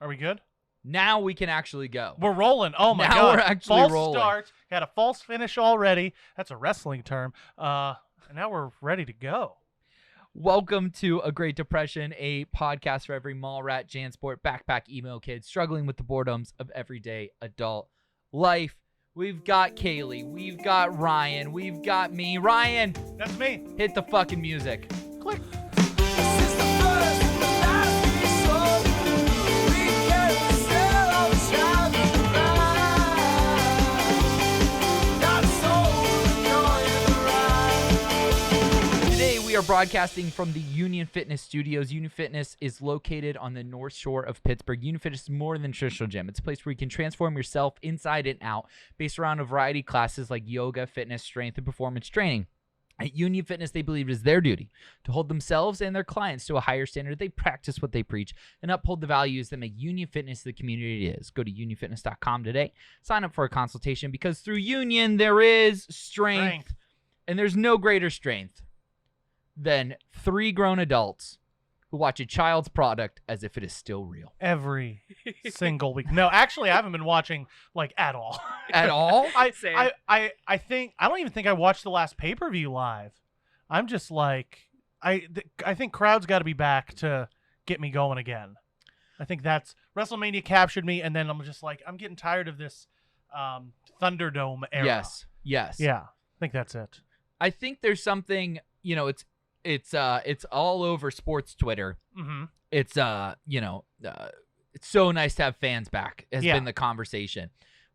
Are we good? Now we can actually go. We're rolling. Oh my Now God. we're actually false rolling. Start. Got a false finish already. That's a wrestling term. And now we're ready to go. Welcome to A Great Depression, a podcast for every mall rat, JanSport, backpack, emo kid struggling with the boredoms of everyday adult life. We've got Kaeli. We've got Ryan. We've got me. Ryan, That's me. hit the fucking music. Click. We are broadcasting from the Union Fitness Studios. Union Fitness is located on the North Shore of Pittsburgh. Union Fitness is more than a traditional gym. It's a place where you can transform yourself inside and out based around a variety of classes like yoga, fitness, strength, and performance training. At Union Fitness, they believe it is their duty to hold themselves and their clients to a higher standard. They practice what they preach and uphold the values that make Union Fitness the community it is. Go to unionfitness.com today. Sign up for a consultation because through Union, there is strength. And there's no greater strength than 3 grown adults who watch a child's product as if it is still real. Every single week. No, actually, I haven't been watching like at all. At all? I think I don't even think I watched the last pay-per-view live. I'm just like I think crowd's got to be back to get me going again. I think that's WrestleMania captured me, and then I'm just like I'm getting tired of this Thunderdome era. Yes. Yeah, I think that's it. I think there's something, it's all over sports Twitter. Mm-hmm. It's it's so nice to have fans back has been the conversation.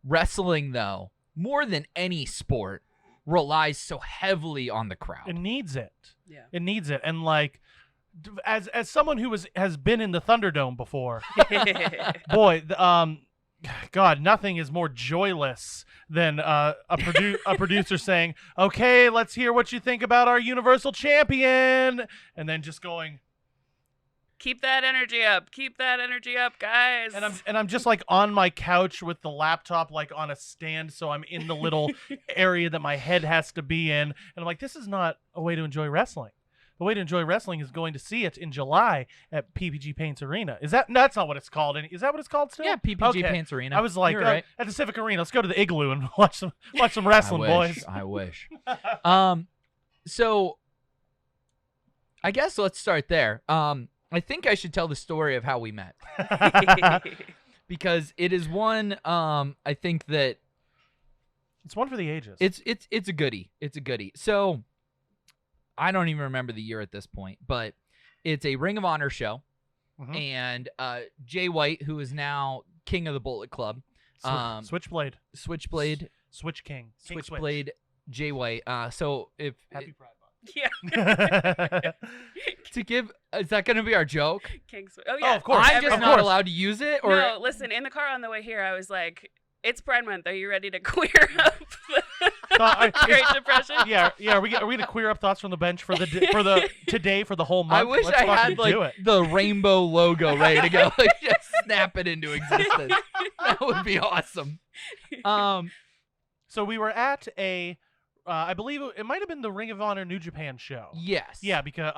Wrestling, though, more than any sport, relies so heavily on the crowd. It needs it. Yeah. It needs it. And like as someone who has been in the Thunderdome before, boy, God, nothing is more joyless than a producer saying, "Okay, let's hear what you think about our Universal Champion," and then just going, Keep that energy up. Keep that energy up, guys. and I'm just like on my couch with the laptop like on a stand, so I'm in the little area that my head has to be in, and I'm like, this is not a way to enjoy wrestling. The way to enjoy wrestling is going to see it in July at PPG Paints Arena. That's not what it's called? Is that what it's called still? Yeah, PPG Paints Arena. I was like, You're right. at the Civic Arena, let's go to the Igloo and watch some wrestling, boys. I wish. So I guess let's start there. I think I should tell the story of how we met because it is one. I think that it's one for the ages. It's a goodie. It's a goodie. So I don't even remember the year at this point, but it's a Ring of Honor show, and Jay White, who is now king of the Bullet Club, Switchblade, Switch King, Switchblade, Jay White. So if Happy Pride Month. Yeah. to give, is that going to be our joke? King Oh, yeah. Oh, of course. I'm just not allowed to use it? Or No, listen, in the car on the way here, I was like, it's Pride Month. Are you ready to queer up the Great Depression? Yeah. Are we gonna queer up thoughts from the bench for the today for the whole month? I wish Let's I had fucking do like it. the rainbow logo ready to go. Like, just snap it into existence. That would be awesome. So we were at I believe it might have been the Ring of Honor New Japan show. Yes. Yeah, because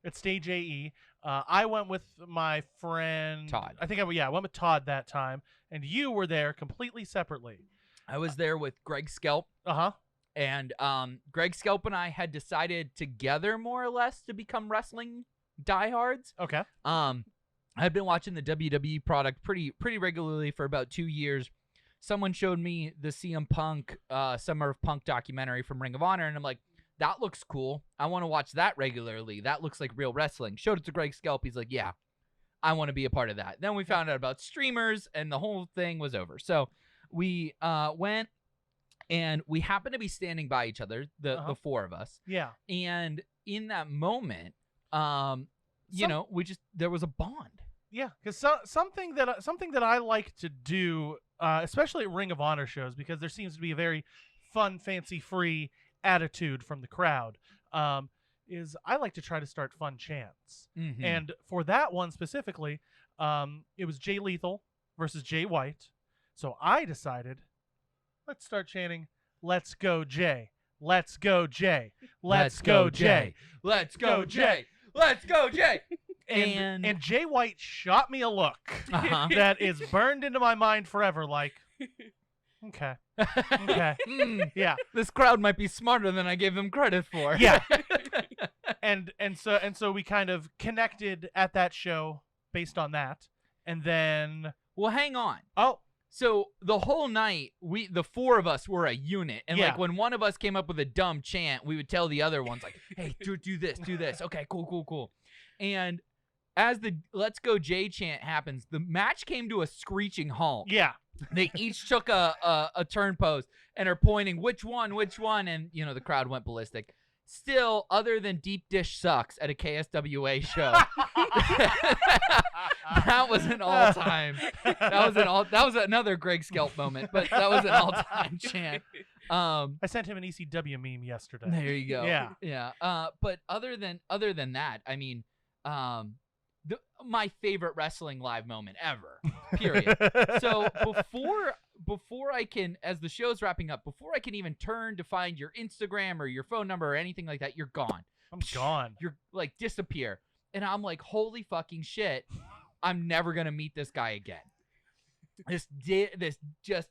at Stage AE, I went with my friend Todd. I think I went with Todd that time, and you were there completely separately. I was there with Greg Skelp. And Greg Skelp and I had decided together, more or less, to become wrestling diehards. Okay. I've been watching the WWE product pretty regularly for about 2 years. Someone showed me the CM Punk Summer of Punk documentary from Ring of Honor, and I'm like, that looks cool. I want to watch that regularly. That looks like real wrestling. Showed it to Greg Skelp. He's like, yeah, I want to be a part of that. Then we found out about streamers, and the whole thing was over. So we went, and we happened to be standing by each other, the four of us. Yeah. And in that moment, there was a bond. Yeah, because something that I like to do, especially at Ring of Honor shows, because there seems to be a very fun, fancy-free attitude from the crowd, is I like to try to start fun chants. Mm-hmm. And for that one specifically, it was Jay Lethal versus Jay White. So I decided, let's start chanting, "Let's go Jay, let's go Jay, let's go Jay, let's go Jay, let's go Jay." And Jay White shot me a look that is burned into my mind forever. Like, okay, yeah. This crowd might be smarter than I gave them credit for. Yeah. and so we kind of connected at that show based on that, and then Well, hang on. oh. So the whole night, the four of us were a unit, and Yeah. like when one of us came up with a dumb chant, we would tell the other ones like, "Hey, do this, do this." Okay, cool. And as the "Let's Go Jay" chant happens, the match came to a screeching halt. Yeah. They each took a turn pose and are pointing which one, and the crowd went ballistic. Still, other than Deep Dish Sucks at a KSWA show, that was an all-time. That was another Greg Skelp moment, but that was an all-time chant. I sent him an ECW meme yesterday. There you go. Yeah. But other than that, I mean, my favorite wrestling live moment ever. Period. So before I can, as the show's wrapping up, before I can even turn to find your Instagram or your phone number or anything like that, you're gone. I'm gone. You're like disappear. And I'm like, holy fucking shit. I'm never going to meet this guy again. This just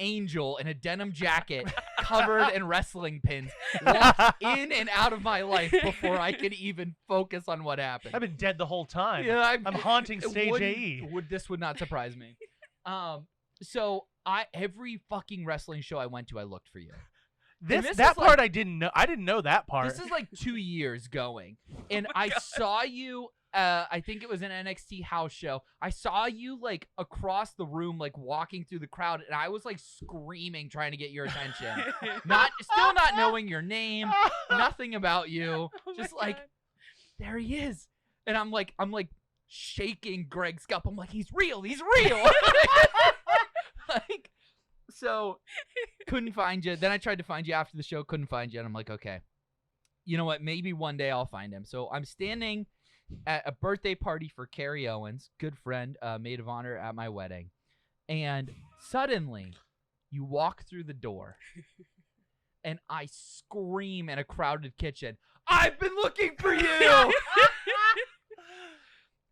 angel in a denim jacket covered in wrestling pins walked in and out of my life before I could even focus on what happened. I've been dead the whole time. Yeah, I'm haunting stage AE. This would not surprise me. So every fucking wrestling show I went to, I looked for you. That part I didn't know. I didn't know that part. This is like 2 years going, and I saw you. I think it was an NXT house show. I saw you like across the room, like walking through the crowd, and I was like screaming, trying to get your attention. Still not knowing your name, nothing about you. Just like, there he is, and I'm like shaking Greg Skelp. I'm like, he's real. Like, so couldn't find you. Then I tried to find you after the show, couldn't find you, and I'm like, okay, you know what? Maybe one day I'll find him. So I'm standing at a birthday party for Carrie Owens, good friend, maid of honor at my wedding, and suddenly you walk through the door, and I scream in a crowded kitchen, "I've been looking for you!"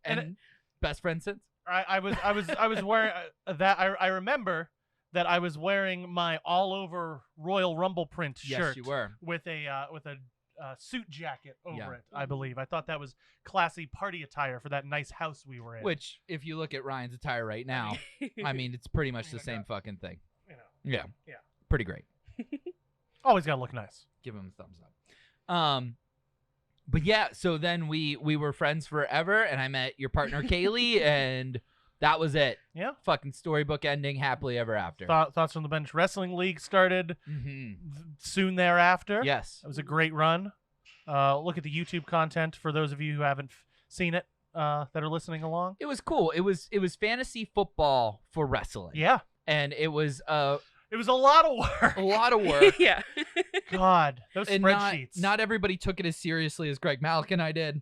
and best friend since. I was wearing that. I remember that I was wearing my all over Royal Rumble print shirt. Yes, you were. With a suit jacket over it. I Mhm. believe. I thought that was classy party attire for that nice house we were in. Which, if you look at Ryan's attire right now, I mean, it's pretty much the same fucking thing. You know. Yeah. Yeah. Pretty great. Always gotta look nice. Give him a thumbs up. But yeah, so then we were friends forever, and I met your partner Kaeli, and that was it. Yeah. Fucking storybook ending, happily ever after. Thoughts from the Bench Wrestling League started soon thereafter. Yes. It was a great run. Look at the YouTube content for those of you who haven't seen it that are listening along. It was cool. It was fantasy football for wrestling. Yeah. And it was a lot of work. a lot of work. Yeah. God, those And spreadsheets. not everybody took it as seriously as Greg Malik and I did.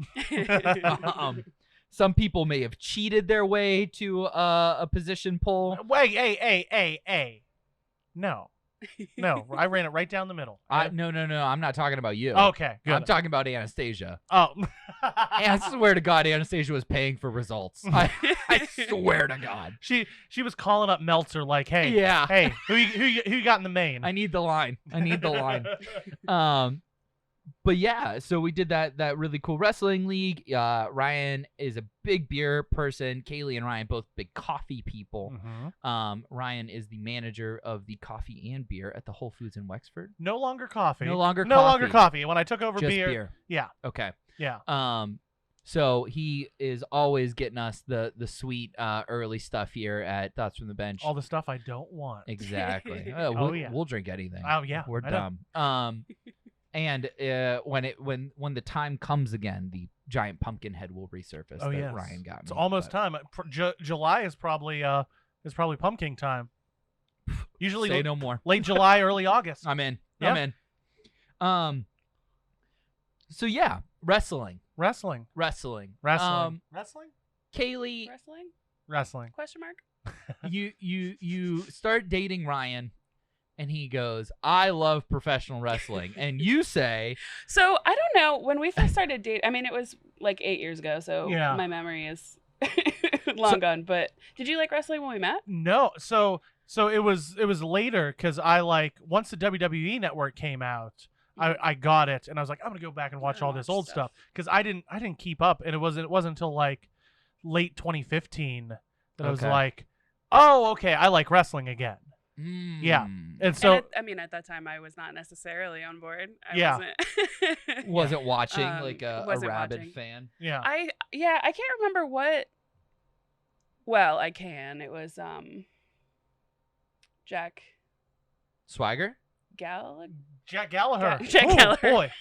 Some people may have cheated their way to a position pull. Wait, hey. No, I ran it right down the middle. No. I'm not talking about you. Okay, good. I'm talking about Anastasia. Oh. I swear to God, Anastasia was paying for results. I swear to God. She was calling up Meltzer like, hey, Yeah. hey, who you got in the main? I need the line. But yeah, so we did that really cool wrestling league. Ryan is a big beer person. Kaeli and Ryan both big coffee people. Mhm. Ryan is the manager of the coffee and beer at the Whole Foods in Wexford. No longer coffee. No longer coffee. When I took over Just beer. Yeah. Okay. Yeah. So he is always getting us the sweet early stuff here at Thoughts from the Bench. All the stuff I don't want. Exactly. Oh, yeah. We'll drink anything. Oh yeah. We're I know. dumb. And when the time comes again, the giant pumpkin head will resurface. Oh that yes. Ryan got me. It's almost time. July is probably pumpkin time. Usually Say no more. late July, early August. I'm in. Yeah. I'm in. So yeah, wrestling. Wrestling. Wrestling. Wrestling. Kaeli, Wrestling? Wrestling. Question mark? you start dating Ryan, And he goes, I love professional wrestling. And you say, So I don't know. When we first started dating, I mean, it was like 8 years ago, so Yeah. my memory is long gone. But did you like wrestling when we met? No, so it was later because I once the WWE Network came out, I got it and I was like, I'm gonna go back and watch all this old stuff because I didn't keep up, and it wasn't until like late 2015 that I was like, oh, okay, I like wrestling again. Yeah, and so I mean, at that time, I was not necessarily on board. Yeah. wasn't watching like a wasn't rabid watching. fan. yeah, I can't remember what. Well, I can. It was Jack Swagger? Jack Gallagher. Jack Ooh, Gallagher.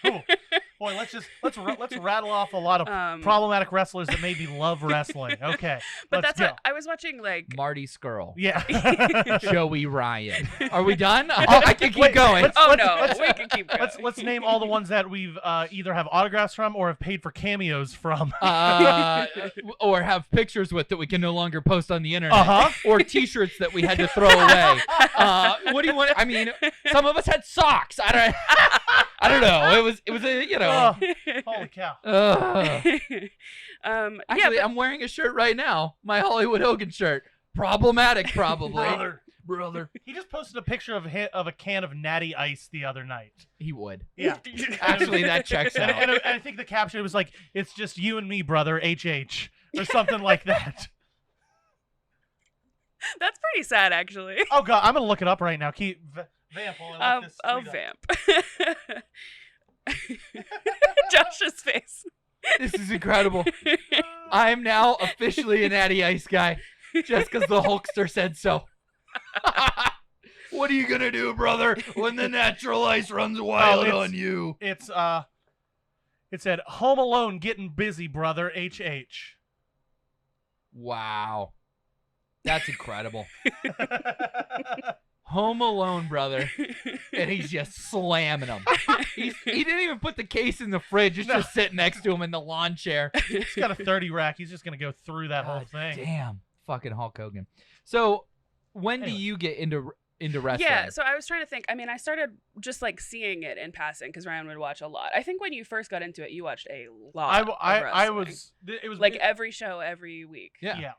boy, let's rattle off a lot of problematic wrestlers that made me love wrestling. Okay, But let's that's go. what I was watching. Like, Marty Skrull. Yeah. Joey Ryan. Are we done? I can keep going. We can keep going. Let's name all the ones that we've either have autographs from or have paid for cameos from. Or have pictures with that we can no longer post on the internet. Uh-huh. Or T-shirts that we had to throw away. What do you want? I mean, some of us had socks. I don't know. It was a, you know. Oh, holy cow. Actually, I'm wearing a shirt right now. My Hollywood Hogan shirt. Problematic, probably. Brother. He just posted a picture of a can of Natty Ice the other night. He would. Yeah. Actually, that checks out. And I think the caption was like, "It's just you and me, brother, HH," or something like that. That's pretty sad, actually. Oh god, I'm gonna look it up right now. Keep vamp while I look this I'll tweet up. vamp. Josh's face. This is incredible. I am now officially a Natty Ice guy, just because the Hulkster said so. What are you gonna do, brother, when the natural ice runs wild on you? It said Home Alone getting busy, brother, HH. Wow. That's incredible. Home Alone, brother. And he's just slamming them. He didn't even put the case in the fridge. It's just sitting next to him in the lawn chair. He's got a 30 rack. He's just going to go through that whole thing. Damn. Fucking Hulk Hogan. So when do you get into wrestling? Yeah, so I was trying to think. I mean, I started just like seeing it in passing because Ryan would watch a lot. I think when you first got into it, you watched a lot. I was. It was like every show every week. Yeah.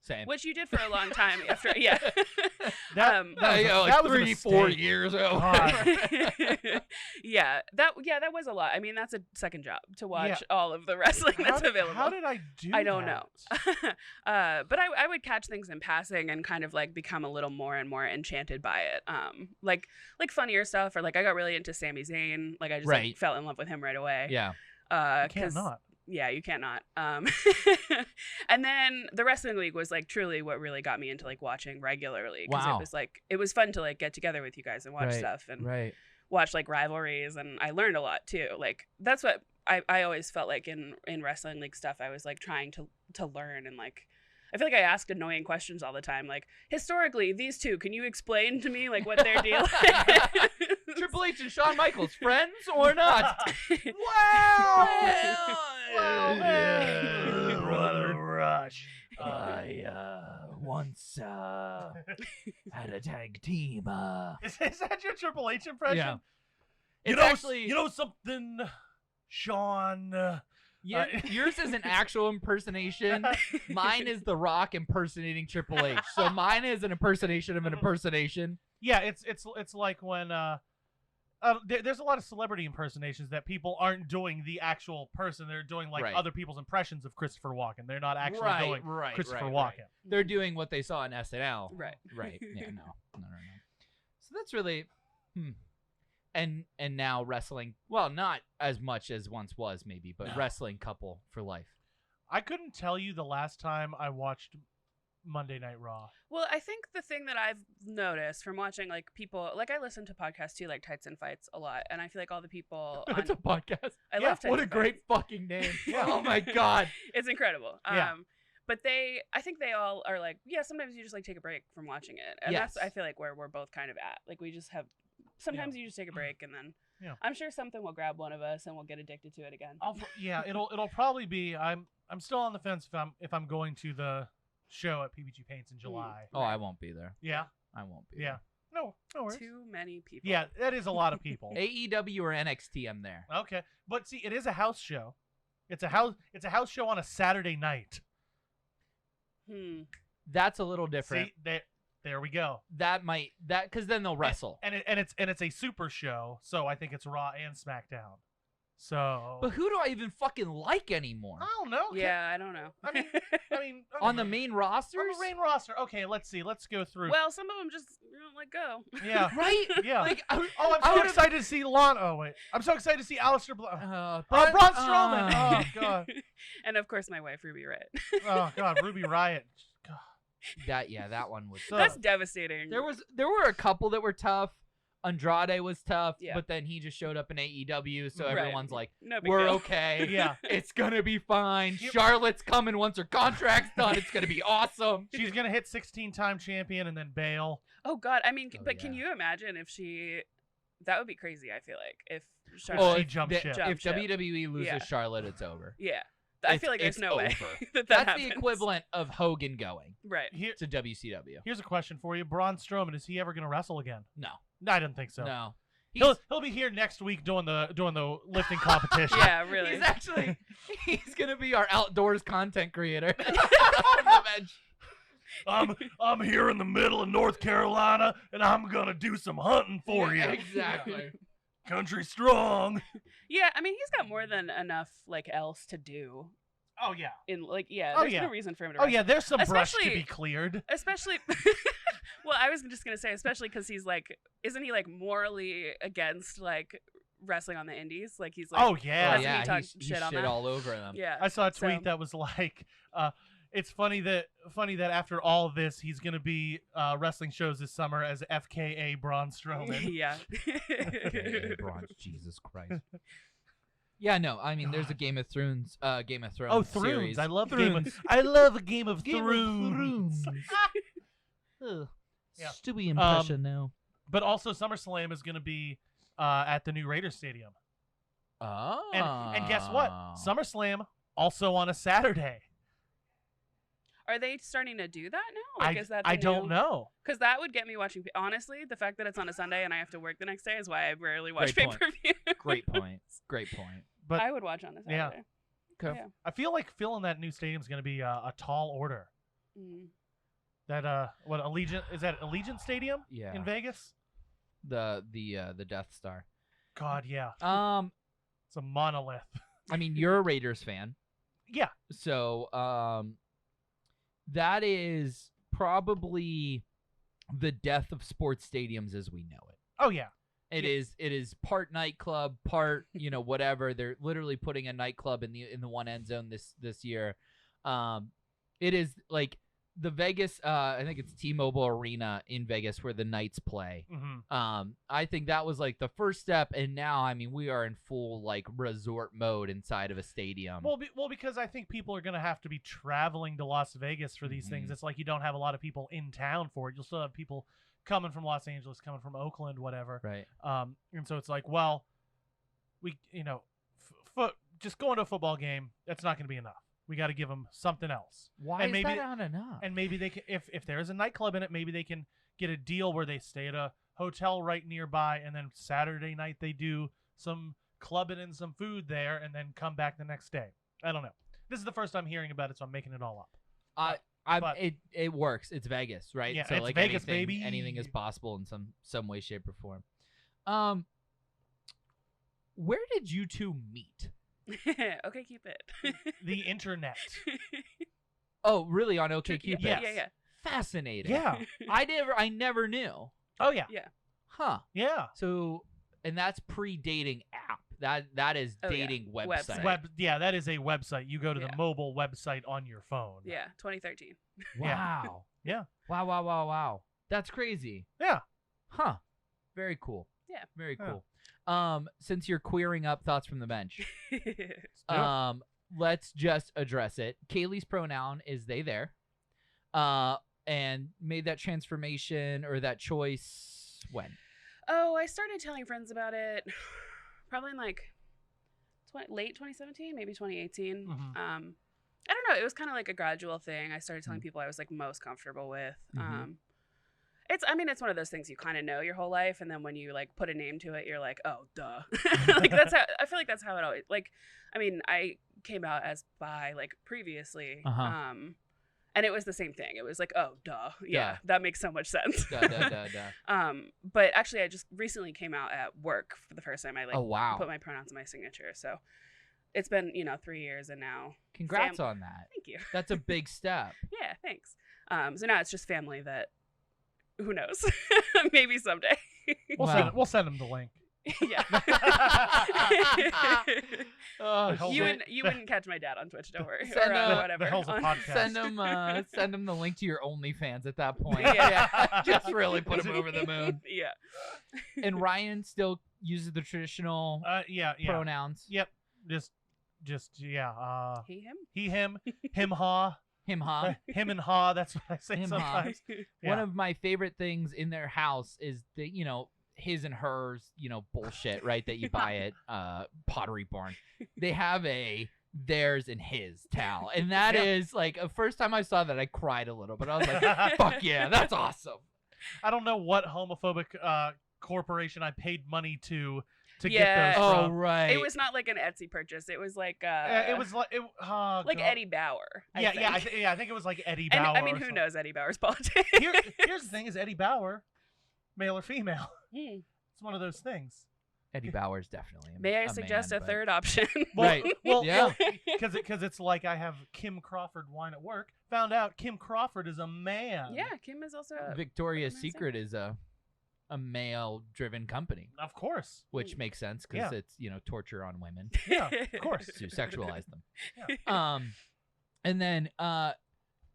Same. Which you did for a long time after. Yeah. that was 3-4 years ago. Yeah. That was a lot. I mean, that's a second job to watch all of the wrestling that's available. How did I do I don't know. But I would catch things in passing and kind of like become a little more and more enchanted by it. Like funnier stuff, or like I got really into Sami Zayn. Like I just like, fell in love with him right away. Yeah. You can't not. Yeah, you can't not. And then the wrestling league was like truly what really got me into like watching regularly, because it was fun to like get together with you guys and watch stuff and watch like rivalries, and I learned a lot too. Like that's what I always felt like in wrestling league stuff. I was like trying to learn, and like I feel like I asked annoying questions all the time. Like, historically, these two, can you explain to me like what their deal is? Triple H and Shawn Michaels, friends or not? Brother Rush. I once had a tag team. Is that your Triple H impression? Yeah. You know something, Sean. Yours is an actual impersonation. Mine is The Rock impersonating Triple H. So mine is an impersonation of an impersonation. Yeah, it's like when there's a lot of celebrity impersonations that people aren't doing the actual person. They're doing like other people's impressions of Christopher Walken. They're not actually doing Christopher Walken. They're doing what they saw on SNL. Right. Yeah. No. So that's really. And now wrestling, well, not as much as once was maybe, but wrestling couple for life. I couldn't tell you the last time I watched Monday Night Raw. Well, I think the thing that I've noticed from watching like people, like I listen to podcasts too, like Tights and Fights a lot, and I feel like all the people on... It's a podcast. I love Tights What a and great Fights. fucking name. Oh my God. It's incredible. Yeah. But I think they all are like, yeah, sometimes you just like take a break from watching it. And that's, I feel like, where we're both kind of at. Like we just have, sometimes you just take a break, and then I'm sure something will grab one of us and we'll get addicted to it again. It'll probably be, I'm still on the fence if I'm going to the show at PBG Paints in July. Oh, I won't be there. Yeah? I won't be Yeah. there. No worries. Too many people. Yeah, that is a lot of people. AEW or NXT, I'm there. Okay, but see, it is a house show. It's a house show on a Saturday night. That's a little different. See, there we go. Because then they'll wrestle. And it's a super show, so I think it's Raw and SmackDown. So, but who do I even fucking like anymore? I don't know. Yeah, I don't know. I mean, on the main rosters? On the main roster. Okay, let's see. Let's go through. Well, some of them just don't let go. Yeah. Right? Yeah. Like, I'm so excited to see Lana. Oh wait, I'm so excited to see Aleister Braun Strowman. Oh god. And of course, my wife Ruby Riott. Oh god, Ruby Riott. God. That one was. That's devastating. There were a couple that were tough. Andrade was tough, yeah. But then he just showed up in AEW, so everyone's like, no big we're deal. Okay. Yeah. It's going to be fine. Charlotte's coming once her contract's done. It's going to be awesome. She's going to hit 16-time champion and then bail. Oh, God. I mean, can you imagine if she... That would be crazy, I feel like, if Charlotte... If WWE loses Charlotte, it's over. Yeah. I feel like there's no way that's happens. The equivalent of Hogan going to WCW. Here's a question for you. Braun Strowman, is he ever going to wrestle again? No. I didn't think so. No. He'll be here next week doing the lifting competition. Yeah, really. He's gonna be our outdoors content creator. I'm here in the middle of North Carolina, and I'm gonna do some hunting for you. Exactly. Country strong. Yeah, I mean he's got more than enough else to do. Oh yeah. There's no reason for him to. Oh yeah, there's some brush to be cleared. Especially. Well, I was just gonna say, especially because he's isn't he morally against wrestling on the indies? He's oh yeah, he talks shit on that all over them. Yeah, I saw a tweet that was it's funny that after all of this, he's gonna be wrestling shows this summer as FKA Braun Strowman. Yeah. FKA Braun, Jesus Christ. Yeah, no, I mean, there's a Game of Thrones Oh, series. I love I love a Game of Thrones. Yeah. Stewie impression now. But also SummerSlam is going to be at the new Raiders Stadium. Oh. And guess what? SummerSlam also on a Saturday. Are they starting to do that now? Is that I don't know. Because that would get me watching. Honestly, the fact that it's on a Sunday and I have to work the next day is why I rarely watch pay-per-view. Great point. But I would watch on a Saturday. Yeah. Okay. Yeah. I feel like filling that new stadium is going to be a tall order. That Allegiant is that Allegiant Stadium? Yeah. In Vegas? The Death Star. God, yeah. It's a monolith. I mean, you're a Raiders fan. Yeah. So, that is probably the death of sports stadiums as we know it. Oh yeah. It is part nightclub, part, whatever. They're literally putting a nightclub in the one end zone this year. It is the Vegas, I think it's T-Mobile Arena in Vegas where the Knights play. Mm-hmm. I think that was the first step, and now I mean we are in full resort mode inside of a stadium. Well, because I think people are going to have to be traveling to Las Vegas for these things. It's you don't have a lot of people in town for it. You'll still have people coming from Los Angeles, coming from Oakland, whatever. Right. And so it's we just going to a football game, that's not going to be enough. We got to give them something else. Why is that not enough? And maybe they can, if there is a nightclub in it, maybe they can get a deal where they stay at a hotel right nearby, and then Saturday night they do some clubbing and some food there, and then come back the next day. I don't know. This is the first time hearing about it, so I'm making it all up. It works. It's Vegas, right? Yeah, so it's Vegas, baby. Anything is possible in some way, shape, or form. Where did you two meet? Okay, keep it. The internet. Oh, really? On OkCupid? Yes. Yeah. Fascinating. Yeah. I never knew. Oh yeah. Yeah. Huh. Yeah. So, and that's pre-dating app. That is dating website. That is a website. You go to the mobile website on your phone. Yeah, 2013. Wow. Yeah. Wow. That's crazy. Yeah. Huh. Very cool. Yeah. Very cool. Since you're queering up thoughts from the bench, let's just address it. Kaeli's pronoun is they there. And made that transformation or that choice when? Oh, I started telling friends about it probably in late 2017, maybe 2018. Mm-hmm. I don't know. It was kind of a gradual thing. I started telling people I was most comfortable with. Mm-hmm. It's one of those things you kind of know your whole life, and then when you like put a name to it, you're like, oh, duh. Like that's how I feel like that's how it always like. I mean, I came out as bi like previously, and it was the same thing. It was like, oh, duh, yeah, that makes so much sense. But actually, I just recently came out at work for the first time. I like put my pronouns in my signature, so it's been 3 years, and now congrats on that. Thank you. That's a big step. Yeah, thanks. So now it's just family that. Who knows? Maybe someday. We'll send them the link. Yeah. You wouldn't catch my dad on Twitch. Don't worry. Send whatever. Send him the link to your OnlyFans at that point. Yeah. Just really put him over the moon. Yeah. And Ryan still uses the traditional pronouns. Yep. Just yeah. He, him, him, ha. Him, ha. Him and ha. That's what I say him, sometimes. Yeah. One of my favorite things in their house is the his and hers bullshit, right? That you buy at Pottery Barn. They have a theirs and his towel, and that is like the first time I saw that I cried a little, but I was like, fuck yeah, that's awesome. I don't know what homophobic corporation I paid money to get those from. Oh, right. It was not like an Etsy purchase. It was like it was like Eddie Bauer. I think it was like Eddie Bauer. I mean, who knows Eddie Bauer's politics? Here's the thing: is Eddie Bauer male or female? It's one of those things. Eddie Bauer's definitely. May I suggest a third option? Right. Well, yeah. Because it's like I have Kim Crawford wine at work. Found out Kim Crawford is a man. Yeah, Kim is also. Victoria's Secret is a male-driven company, of course, which makes sense because it's torture on women. Yeah, of course, to sexualize them. Yeah. And then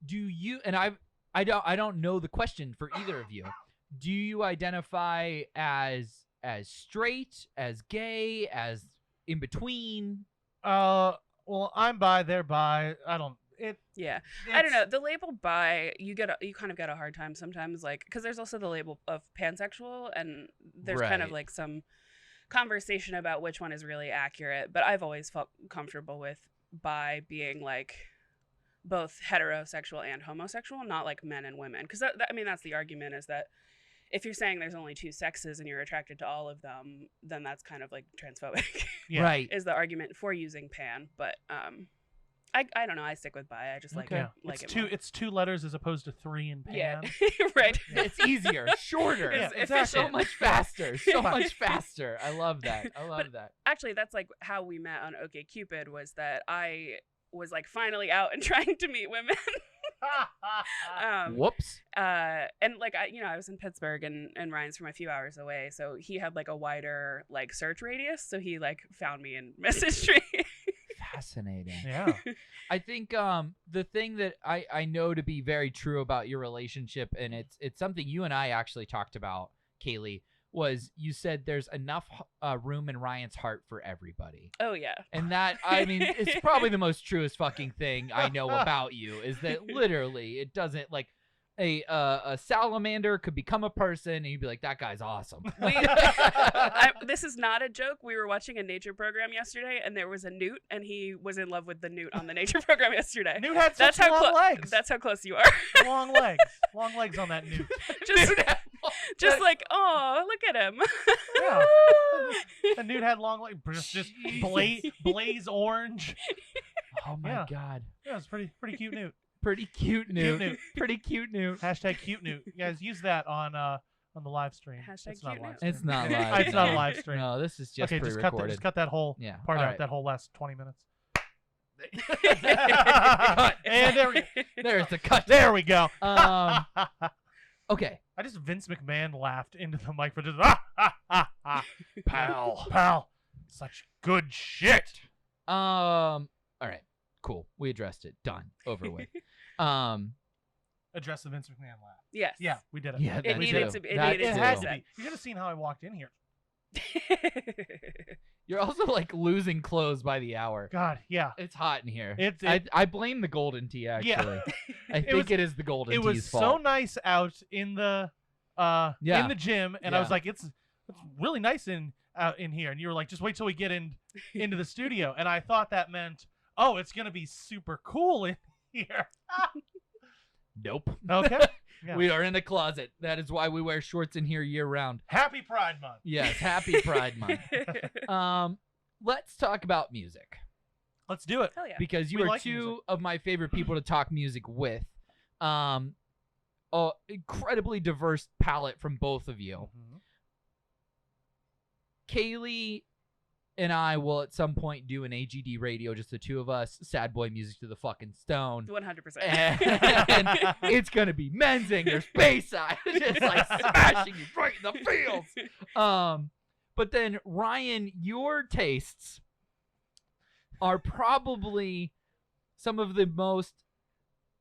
do you? And I don't know the question for either of you. Do you identify as straight, as gay, as in between? Well, I'm bi. They're bi. I don't know. The label bi, you kind of get a hard time sometimes, like because there's also the label of pansexual, and there's kind of like some conversation about which one is really accurate. But I've always felt comfortable with bi being like both heterosexual and homosexual, not like men and women. Because that's the argument, is that if you're saying there's only two sexes and you're attracted to all of them, then that's kind of like transphobic. Right. Is the argument for using pan, but I don't know. I stick with bi. I just like it. It's two letters as opposed to three in pan. Yeah, right. It's easier, shorter. It's so much faster. So much faster. I love that. Actually, that's like how we met on OkCupid. Was that I was like finally out and trying to meet women. Whoops. And like I was in Pittsburgh, and Ryan's from a few hours away, so he had like a wider like search radius. So he like found me and messaged me. Fascinating. Yeah. I think the thing that I know to be very true about your relationship, and it's something you and I actually talked about, Kaeli, was you said there's enough room in Ryan's heart for everybody. Oh yeah. And that, I mean, it's probably the most truest fucking thing I know about you, is that literally it doesn't like a salamander could become a person and you'd be like, that guy's awesome. This is not a joke. We were watching a nature program yesterday, and there was a newt, and he was in love with the newt on the nature program yesterday. Newt had such long legs. That's how close you are. Long legs on that newt. Just like, oh, look at him. Yeah. The newt had long legs, just blaze orange. Oh my god. Yeah, it's pretty cute newt. Pretty cute newt. Pretty cute newt. Hashtag cute newt. You guys use that on the live stream. Hashtag it's not cute live newt. It's not live. It's not a live stream. No, this is just pre-recorded. Just cut that whole part out. Right. That whole last 20 minutes. And there's the cut. There we go. Okay. I just Vince McMahon laughed into the mic for just pal. Such good shit. All right. Cool. We addressed it. Done. Over with. Address the Vince McMahon laugh. Yes. Yeah, we did it. Yeah, it needed to be. It had to be. You should have seen how I walked in here. You're also like losing clothes by the hour. God, yeah. It's hot in here. I blame the golden tea, actually. Yeah. I think it is the golden tea's fault. It was so nice out in the in the gym, and I was like, it's really nice in here. And you were like, just wait till we get into the studio. And I thought that meant, oh, it's gonna be super cool in here. Nope. Okay. Yeah. We are in a closet. That is why we wear shorts in here year round. Happy Pride Month. Yes, happy Pride Month. Let's talk about music. Let's do it. Hell yeah. Because you We are like two music. of my favorite people to talk music with. Incredibly diverse palette from both of you. Mhm. Kaeli and I will at some point do an AGD radio, just the two of us, sad boy music to the fucking stone. 100%. And it's going to be Menzing, there's Bayside, just like smashing you right in the fields. But then, Ryan, your tastes are probably some of the most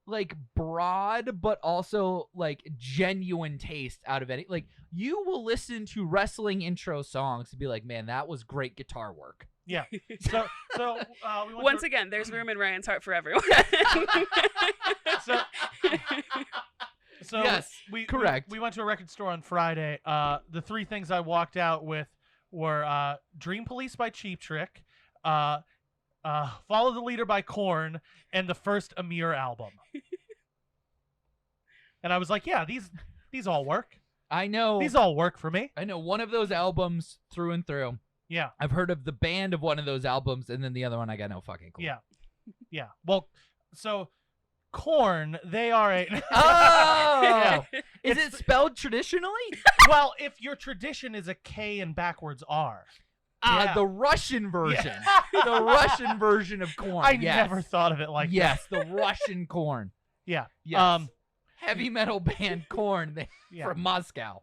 like broad but also like genuine taste out of any. Like, you will listen to wrestling intro songs and be like, man, that was great guitar work. Yeah. So we went Once again, there's room in Ryan's heart for everyone. So yes, correct. We went to a record store on Friday. The three things I walked out with were Dream Police by Cheap Trick, Follow the Leader by Korn, and the first Amir album. And I was like, yeah, these all work. I know. These all work for me. I know one of those albums through and through. Yeah. I've heard of the band of one of those albums, and then the other one I got no fucking clue. Yeah. Yeah. Well, so Korn, they are a Oh! Yeah. Is it spelled traditionally? Well, if your tradition is a K and backwards R. Yeah. The Russian version. Yeah. The Russian version of Korn. I yes. never thought of it like yes, the Russian Korn. that. Yeah. Yes. Heavy metal band Korn Yeah. from Moscow.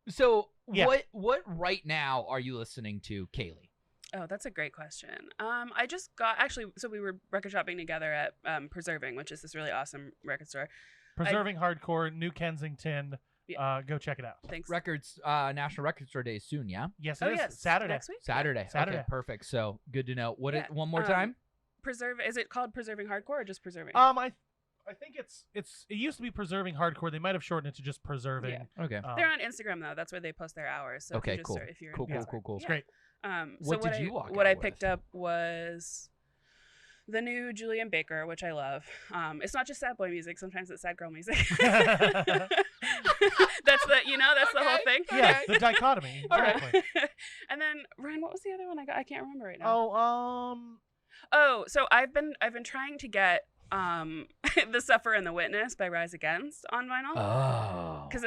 So Yeah. what right now are you listening to, Kaeli? Oh, that's a great question. I just got so we were record shopping together at Preserving, which is this really awesome record store. Preserving Hardcore, New Kensington. Yeah. Go check it out. Thanks. Records, National Record Store Day is soon, yeah? Yes, Oh, it is. yes. Saturday. Next week? Saturday. Saturday. Okay, perfect. So good to know. Yeah. One more time? Is it called Preserving Hardcore or just Preserving? I think it used to be Preserving Hardcore. They might have shortened it to just Preserving. Yeah. Okay. They're on Instagram though. That's where they post their hours. So Okay, if you just cool. if you're Cool. It's great. So What did you walk What out I with? picked up was the new Julian Baker, which I love. It's not just sad boy music. Sometimes it's sad girl music. That's the whole thing. Yeah, the dichotomy. Exactly. And then Ryan, what was the other one I got? I can't remember right now. Oh, So I've been trying to get The Suffer and the Witness by Rise Against on vinyl. Oh. Because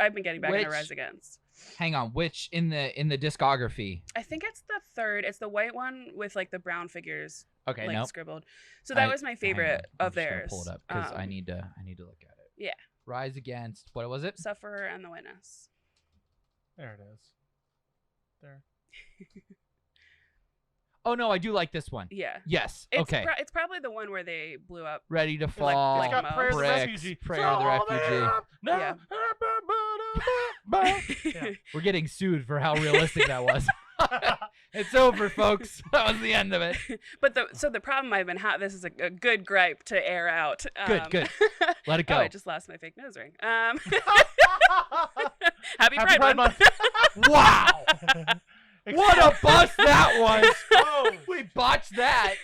I've been getting back into Rise Against. Hang on, which in the discography? I think it's the third. It's the white one with like the brown figures Okay, like nope. scribbled. So that was my favorite I'm of just gonna theirs. Pull it up because I need to look at it. Yeah. Rise Against. What was it? Suffer and the Witness. there it is. There. Oh no, I do like this one. Yeah. Yes. It's okay. It's probably the one where they blew up. Ready to like- fall. it's got Prayer of the bricks, Refugee. Prayer of the Refugee. Yeah. Yeah. We're getting sued for how realistic that was. It's over, folks. That was the end of it. But the problem I've been having, this is a good gripe to air out. Good. Let it go. Oh, I just lost my fake nose ring. Happy Happy Pride Month. Wow. What a bust that was. Oh. We botched that.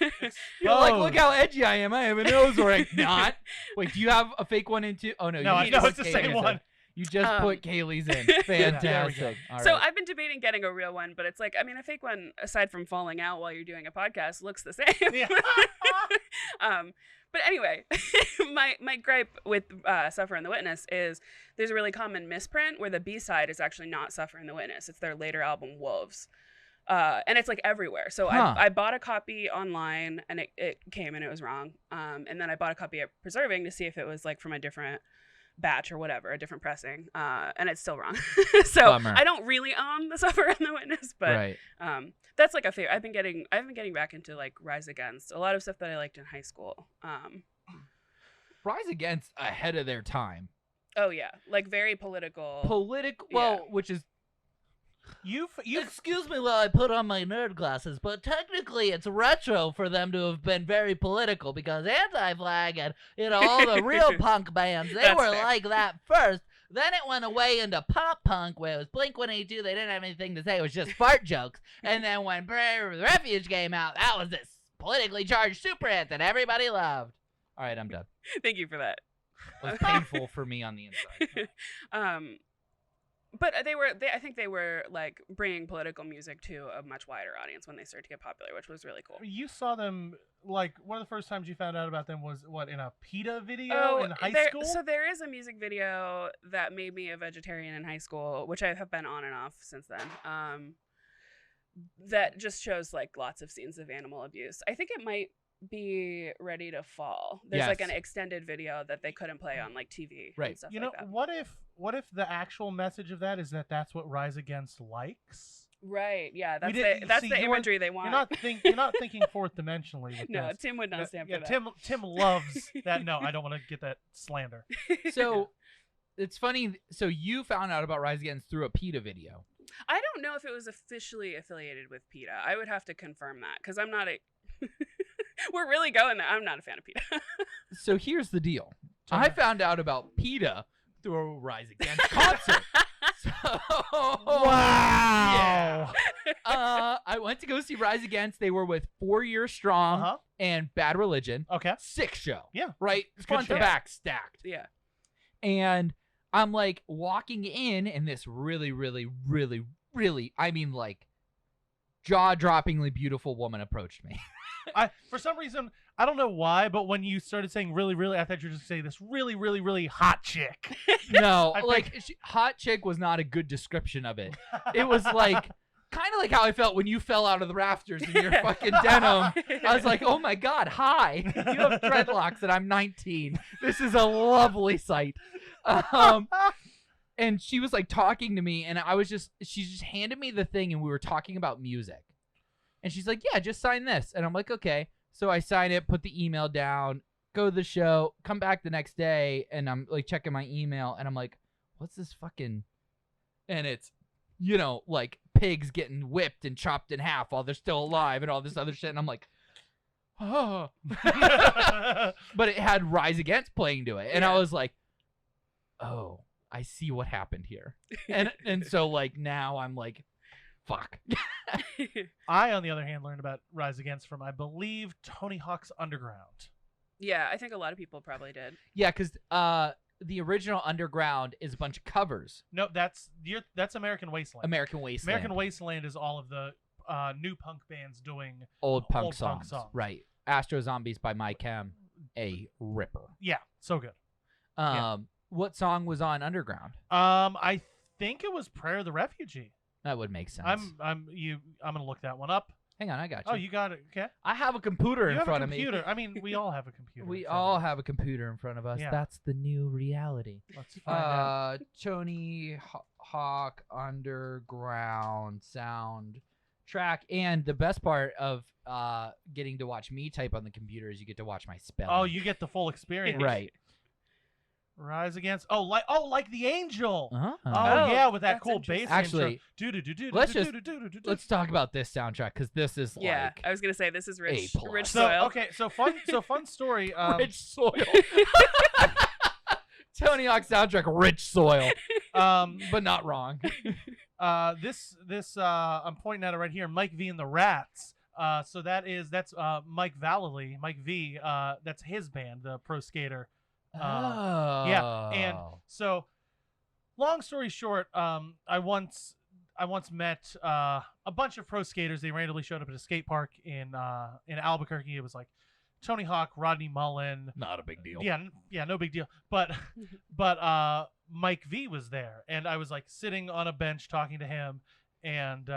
You're like, look how edgy I am. I have a nose ring. Not. Wait, do you have a fake one in too? Oh, no. No, you just it's put the same Kaylee's one. in. You just put Kaylee's in. Fantastic. All So right. I've been debating getting a real one, but it's like, I mean, a fake one, aside from falling out while you're doing a podcast, looks the same. Yeah. But anyway, my gripe with Suffer and the Witness is there's a really common misprint where the B-side is actually not Suffer and the Witness. It's their later album, Wolves. And it's like everywhere. So I bought a copy online and it came and it was wrong. And then I bought a copy at Preserving to see if it was like from a different batch or whatever, a different pressing. And it's still wrong. So Bummer. I don't really own The Suffer and the Witness, but Right. that's like a favorite. I've been getting back into like Rise Against, a lot of stuff that I liked in high school. Rise Against ahead of their time. Oh yeah, like very political. Well, which is You've Excuse me while I put on my nerd glasses, but technically it's retro for them to have been very political because Anti-Flag and all the real punk bands, they That's were fair. like that first. Then it went away into pop punk where it was Blink-182. They didn't have anything to say. It was just fart jokes. And then when Prayer of the Refuge came out, that was this politically charged super hit that everybody loved. All right, I'm done. Thank you for that. It was painful for me on the inside. But I think they were like bringing political music to a much wider audience when they started to get popular, which was really cool. You saw them, like, one of the first times you found out about them was, what, in a PETA video in high school? So there is a music video that made me a vegetarian in high school, which I have been on and off since then, that just shows, like, lots of scenes of animal abuse. I think it might be ready to fall. There's like an extended video that they couldn't play on like TV and stuff like that. What if the actual message of that is that's what Rise Against likes? Right. Yeah, that's the imagery they want. You're not thinking fourth dimensionally with no, this. Tim would not stand for that. Tim loves that. No, I don't want to get that slander. So it's funny. So you found out about Rise Against through a PETA video. I don't know if it was officially affiliated with PETA. I would have to confirm that because I'm not a we're really going there. I'm not a fan of PETA. So here's the deal. I found out about PETA through a Rise Against concert. Wow. Yeah. I went to go see Rise Against. They were with 4 Year Strong and Bad Religion. Okay. Sick show. Yeah. Right? Front to back stacked. Yeah. And I'm like walking in and this really, really, really, really, I mean like jaw-droppingly beautiful woman approached me. For some reason, I don't know why, but when you started saying really, really, I thought you were just saying this really, really, really hot chick. No, hot chick was not a good description of it. It was like kind of like how I felt when you fell out of the rafters in your fucking denim. I was like, oh my God, hi. You have dreadlocks and I'm 19. This is a lovely sight. And she was like talking to me and she just handed me the thing and we were talking about music. And she's like, yeah, just sign this. And I'm like, okay. So I sign it, put the email down, go to the show, come back the next day, and I'm like checking my email, and I'm like, what's this fucking... And it's, like pigs getting whipped and chopped in half while they're still alive and all this other shit. And I'm like, oh. But it had Rise Against playing to it. And I was like, oh, I see what happened here. And so like now I'm like, fuck. I, on the other hand, learned about Rise Against from, I believe, Tony Hawk's Underground. Yeah, I think a lot of people probably did. Yeah, because the original Underground is a bunch of covers. No, that's American Wasteland. American Wasteland is all of the new punk bands doing old punk songs. Right. Astro Zombies by My Chem, a ripper. Yeah, so good. What song was on Underground? I think it was Prayer of the Refugee. That would make sense. I'm gonna look that one up. Hang on, I got you. Oh, you got it. Okay. I have a computer in front of me. I mean, we all have a computer. We all have a computer in front of us. Yeah. That's the new reality. Let's find out. Tony Hawk Underground soundtrack, and the best part of getting to watch me type on the computer is you get to watch my spelling. Oh, you get the full experience. Right. Rise Against. Like the Angel. Uh-huh. Oh yeah, with that cool bass. Actually, let's talk about this soundtrack because this is I was gonna say this is rich soil. So fun story. Rich soil. Tony Hawk soundtrack, rich soil. But not wrong. This I'm pointing at it right here. Mike V and the Rats. So that's Mike Vallely. Mike V. That's his band, the pro skater. Yeah, and so long story short, I once met a bunch of pro skaters. They randomly showed up at a skate park in Albuquerque. It was like Tony Hawk, Rodney Mullen. Not a big deal. Yeah, no big deal. But Mike V was there, and I was like sitting on a bench talking to him, and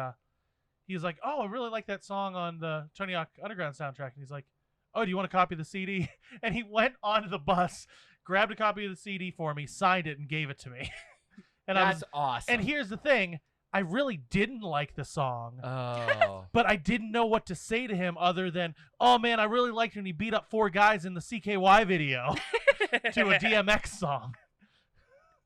he was like, "Oh, I really like that song on the Tony Hawk Underground soundtrack." And he's like, "Oh, do you want a copy of the CD?" And he went onto the bus, grabbed a copy of the CD for me, signed it, and gave it to me. And that's awesome. And here's the thing. I really didn't like the song. Oh. But I didn't know what to say to him other than, oh, man, I really liked when he beat up 4 guys in the CKY video to a DMX song.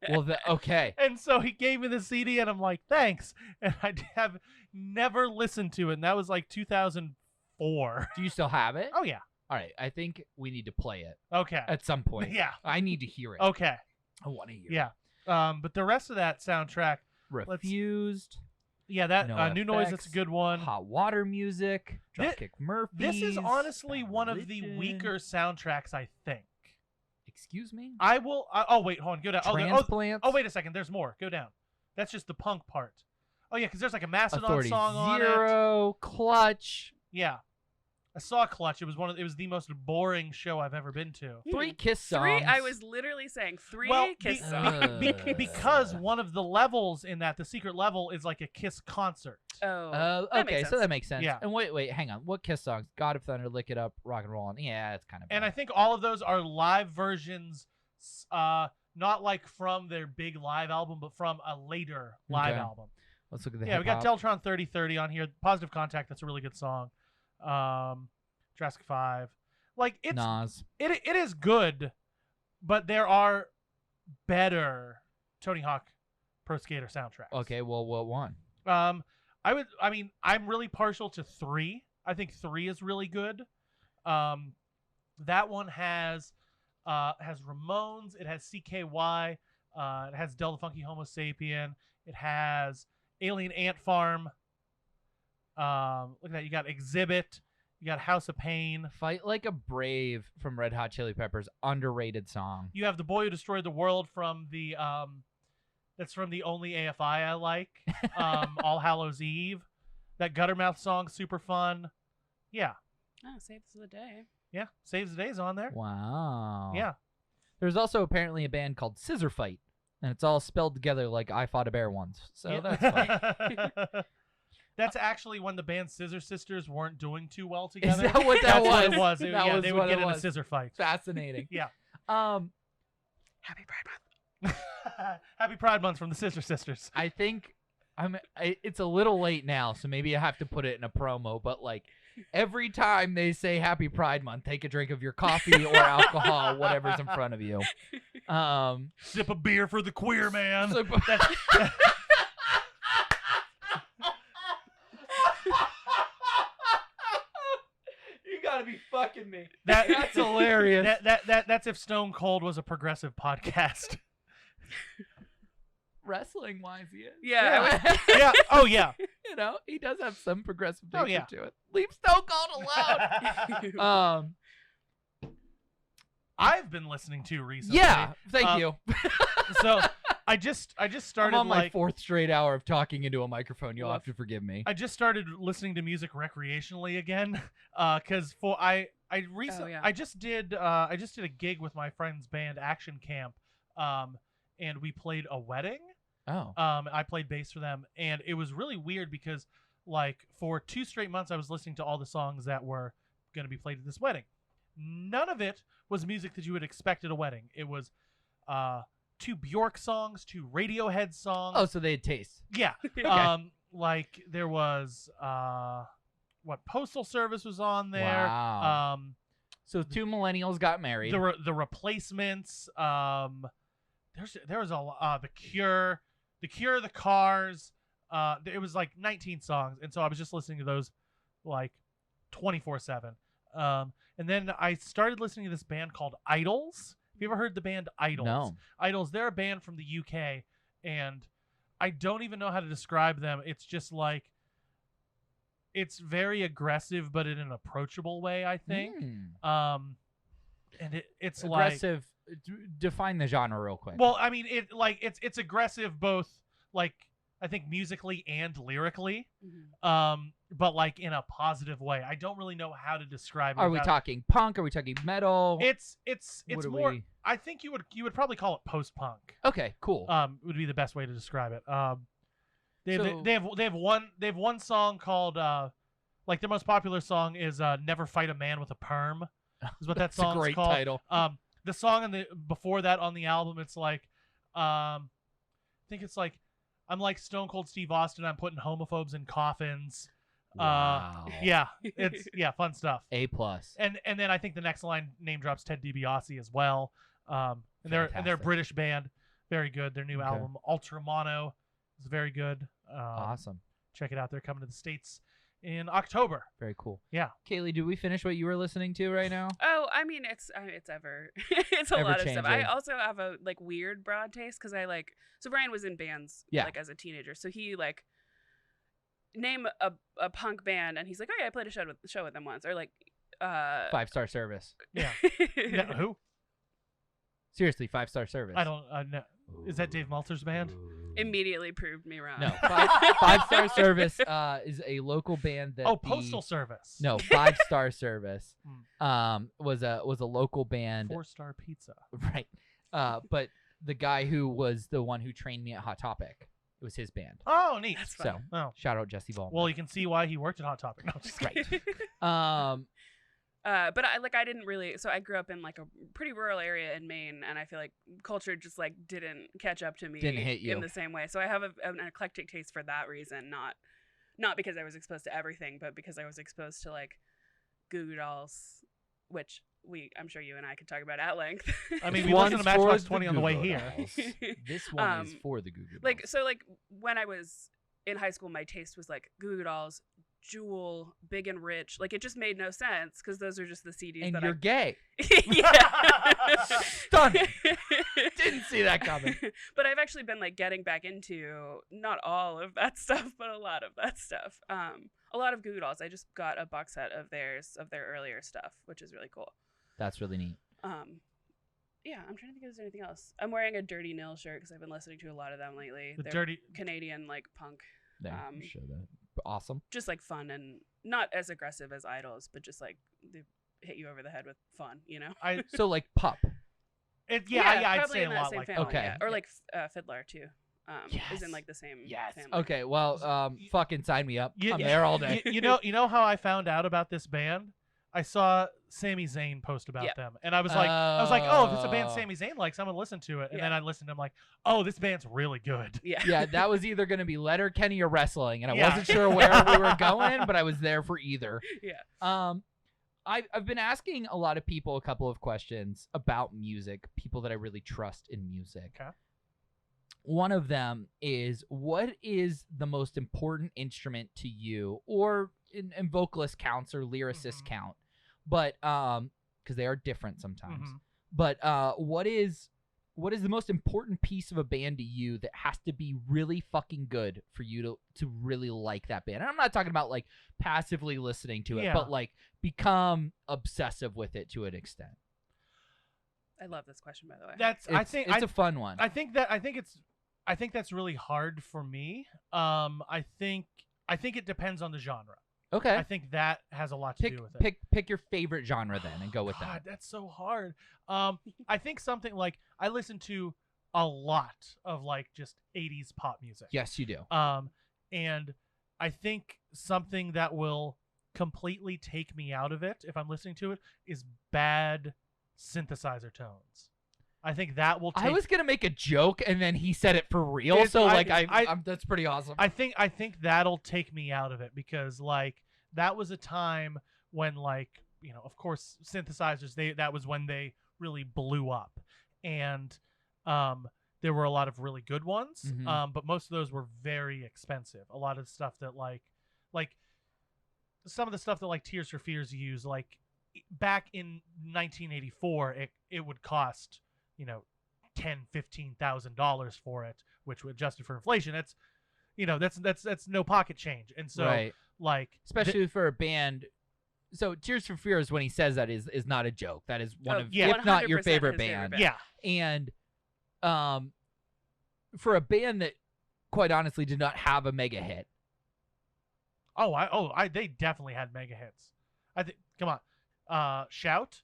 Well, okay. And so he gave me the CD, and I'm like, thanks. And I have never listened to it, and that was like 2004. Do you still have it? Oh, yeah. All right, I think we need to play it. Okay. At some point. Yeah. I need to hear it. Okay. I want to hear it. Yeah. But the rest of that soundtrack. Refused. Yeah, that New Noise, that's a good one. Hot Water Music, Dropkick Murphys. This is honestly one of the weaker soundtracks, I think. Excuse me? I will. Oh, wait, hold on. Go down. Transplants. Oh, wait a second. There's more. Go down. That's just the punk part. Oh, yeah, because there's like a Mastodon Authority song on it. Zero, Clutch. Yeah. I saw Clutch. It was the most boring show I've ever been to. 3 Kiss songs. 3. I was literally saying 3 Kiss songs. Because one of the levels in that, the secret level, is like a Kiss concert. Oh. Okay, so that makes sense. Yeah. And wait, hang on. What Kiss songs? God of Thunder, Lick It Up, Rock and Roll. Yeah, it's kind of bad. And I think all of those are live versions, not like from their big live album, but from a later live album. Let's look at the we got Deltron 3030 on here. Positive Contact, that's a really good song. Jurassic 5. Like, it's Nas. It is good, but there are better Tony Hawk Pro Skater soundtracks. Okay, well, what one? I'm really partial to 3. I think 3 is really good. That one has Ramones, it has CKY, it has Del the Funky Homo Sapien, it has Alien Ant Farm. Look at that. You got Exhibit. You got House of Pain. Fight Like a Brave from Red Hot Chili Peppers. Underrated song. You have The Boy Who Destroyed the World from the that's from the only AFI I like. All Hallows Eve. That Guttermouth song, super fun. Yeah. Oh, Saves the Day. Yeah, Saves the Day's on there. Wow. Yeah. There's also apparently a band called Scissor Fight, and it's all spelled together like I Fought a Bear Once. So that's fun. That's actually when the band Scissor Sisters weren't doing too well together. Is that what that was? What it was. They would get in a was. scissor fight. Fascinating. Yeah. Happy Pride Month. Happy Pride Month from the Scissor Sisters. I think it's a little late now, so maybe I have to put it in a promo, but like every time they say Happy Pride Month, take a drink of your coffee or alcohol, whatever's in front of you. Sip a beer for the queer man. You gotta be fucking me. That's hilarious. That's if Stone Cold was a progressive podcast. Wrestling wise, he is. Yeah. Yeah. Oh yeah. You know, he does have some progressive nature Oh, yeah. to it. Leave Stone Cold alone. I've been listening to recently. Yeah. Thank you. So I just started I'm on my 4th straight hour of talking into a microphone. You'll have to forgive me. I just started listening to music recreationally again, because I just did a gig with my friend's band Action Camp, and we played a wedding. Oh. I played bass for them, and it was really weird because like for 2 straight months I was listening to all the songs that were going to be played at this wedding. None of it was music that you would expect at a wedding. It was 2 Bjork songs, 2 Radiohead songs. Oh, so they had taste. Yeah. Okay. Like there was Postal Service was on there. Wow. So 2 millennials got married. The Replacements. There was the Cure, the Cars. It was like 19 songs, and so I was just listening to those like 24/7. And then I started listening to this band called Idols. Have you ever heard the band Idols? No. Idols, they're a band from the UK, and I don't even know how to describe them. It's just like, it's very aggressive, but in an approachable way, I think. And it's aggressive. Define the genre real quick. Well, I mean, it's aggressive both, like, I think musically and lyrically, but like in a positive way. I don't really know how to describe it. Are we talking punk? Are we talking metal? It's more. I think you would probably call it post punk. Okay, cool. Would be the best way to describe it. They have one song called like their most popular song is "Never Fight a Man with a Perm." Is what that song's a great called. title. The song before that on the album, it's like, I think it's like, I'm like Stone Cold Steve Austin. I'm putting homophobes in coffins. Wow. Yeah, it's fun stuff. A+. And then I think the next line name drops Ted DiBiase as well. And they're a British band, very good. Their new album Ultramono is very good. Awesome. Check it out. They're coming to the States in October. Very cool. Yeah. Kaylee, did we finish what you were listening to right now? Oh, I mean, it's ever it's a Ever lot of stuff. I changing. also have a like weird broad taste because I like, so Brian was in bands like as a teenager, so he like name a punk band, and he's like, oh yeah, I played a show with them once, or like 5-star service. Yeah. No, who? Seriously, 5-star service. I don't know. Is that Dave Malter's band? Immediately proved me wrong. No, 5-star service is a local band that. Oh, Postal Service. No, 5-star service. Was a local band. 4-star pizza. Right. But the guy who was the one who trained me at Hot Topic, it was his band. Oh, neat. That's So fun. shout out Jesse Ball. Well, you can see why he worked at Hot Topic. No, just right. But I didn't really. So I grew up in like a pretty rural area in Maine, and I feel like culture just like didn't catch up to me. Didn't hit you in the same way. So I have an eclectic taste for that reason, not because I was exposed to everything, but because I was exposed to like Goo Goo Dolls, which I'm sure you and I could talk about at length. I mean, we listened to Matchbox 20 on the way here. This one is for the Goo Goo Dolls. Like when I was in high school, my taste was like Goo Goo Dolls, Jewel, Big and Rich. Like it just made no sense because those are just the CDs and that you're gay. Yeah. Stunning. Didn't see that coming. But I've actually been like getting back into not all of that stuff, but a lot of that stuff. A lot of Goo Goo Dolls. I just got a box set of their earlier stuff, which is really cool. That's really neat. Yeah, I'm trying to think if there's anything else. I'm wearing a Dirty Nil shirt because I've been listening to a lot of them lately. They're dirty Canadian like punk. There, show that. Awesome. Just like fun and not as aggressive as Idols, but just like they hit you over the head with fun, you know. So like Pup. I'd say a lot like family, okay, yeah. Or like Fiddler too. Is in like the same family. Okay, well, fucking sign me up. I'm there all day. You know how I found out about this band? I saw Sami Zayn post about them, and I was like, oh, if it's a band Sami Zayn likes, I'm gonna listen to it. And then I listened to him like, oh, this band's really good. Yeah, that was either gonna be Letterkenny or wrestling, and I wasn't sure where we were going, but I was there for either. Yeah. I've been asking a lot of people a couple of questions about music, people that I really trust in music. Okay. One of them is, what is the most important instrument to you, or in vocalist counts or lyricist count, but because they are different sometimes. But what is the most important piece of a band to you that has to be really fucking good for you to really like that band? And I'm not talking about like passively listening to it, but like become obsessive with it to an extent. I love this question, by the way. I think it's a fun one. I think that's really hard for me. I think it depends on the genre. Okay. I think that has a lot to do with it. Pick your favorite genre then and go with that. That's so hard. I think something like, I listen to a lot of like just 80s pop music. Yes, you do. And I think something that will completely take me out of it if I'm listening to it is bad synthesizer tones. I think that will take... I was gonna make a joke and then he said it for real, so I'm that's pretty awesome. I think that'll take me out of it because like that was a time when like, you know, of course synthesizers, that was when they really blew up, and there were a lot of really good ones, but most of those were very expensive. A lot of stuff that like some of the stuff that like Tears for Fears used, like back in 1984, it would cost, you know, $10,000-$15,000 for it, which adjusted for inflation, that's, you know, that's no pocket change. And so like, especially for a band. So Tears for Fears, when he says that, is not a joke. That is one of, if not your favorite band. Yeah. And for a band that quite honestly did not have a mega hit. They definitely had mega hits. I think, come on. Shout.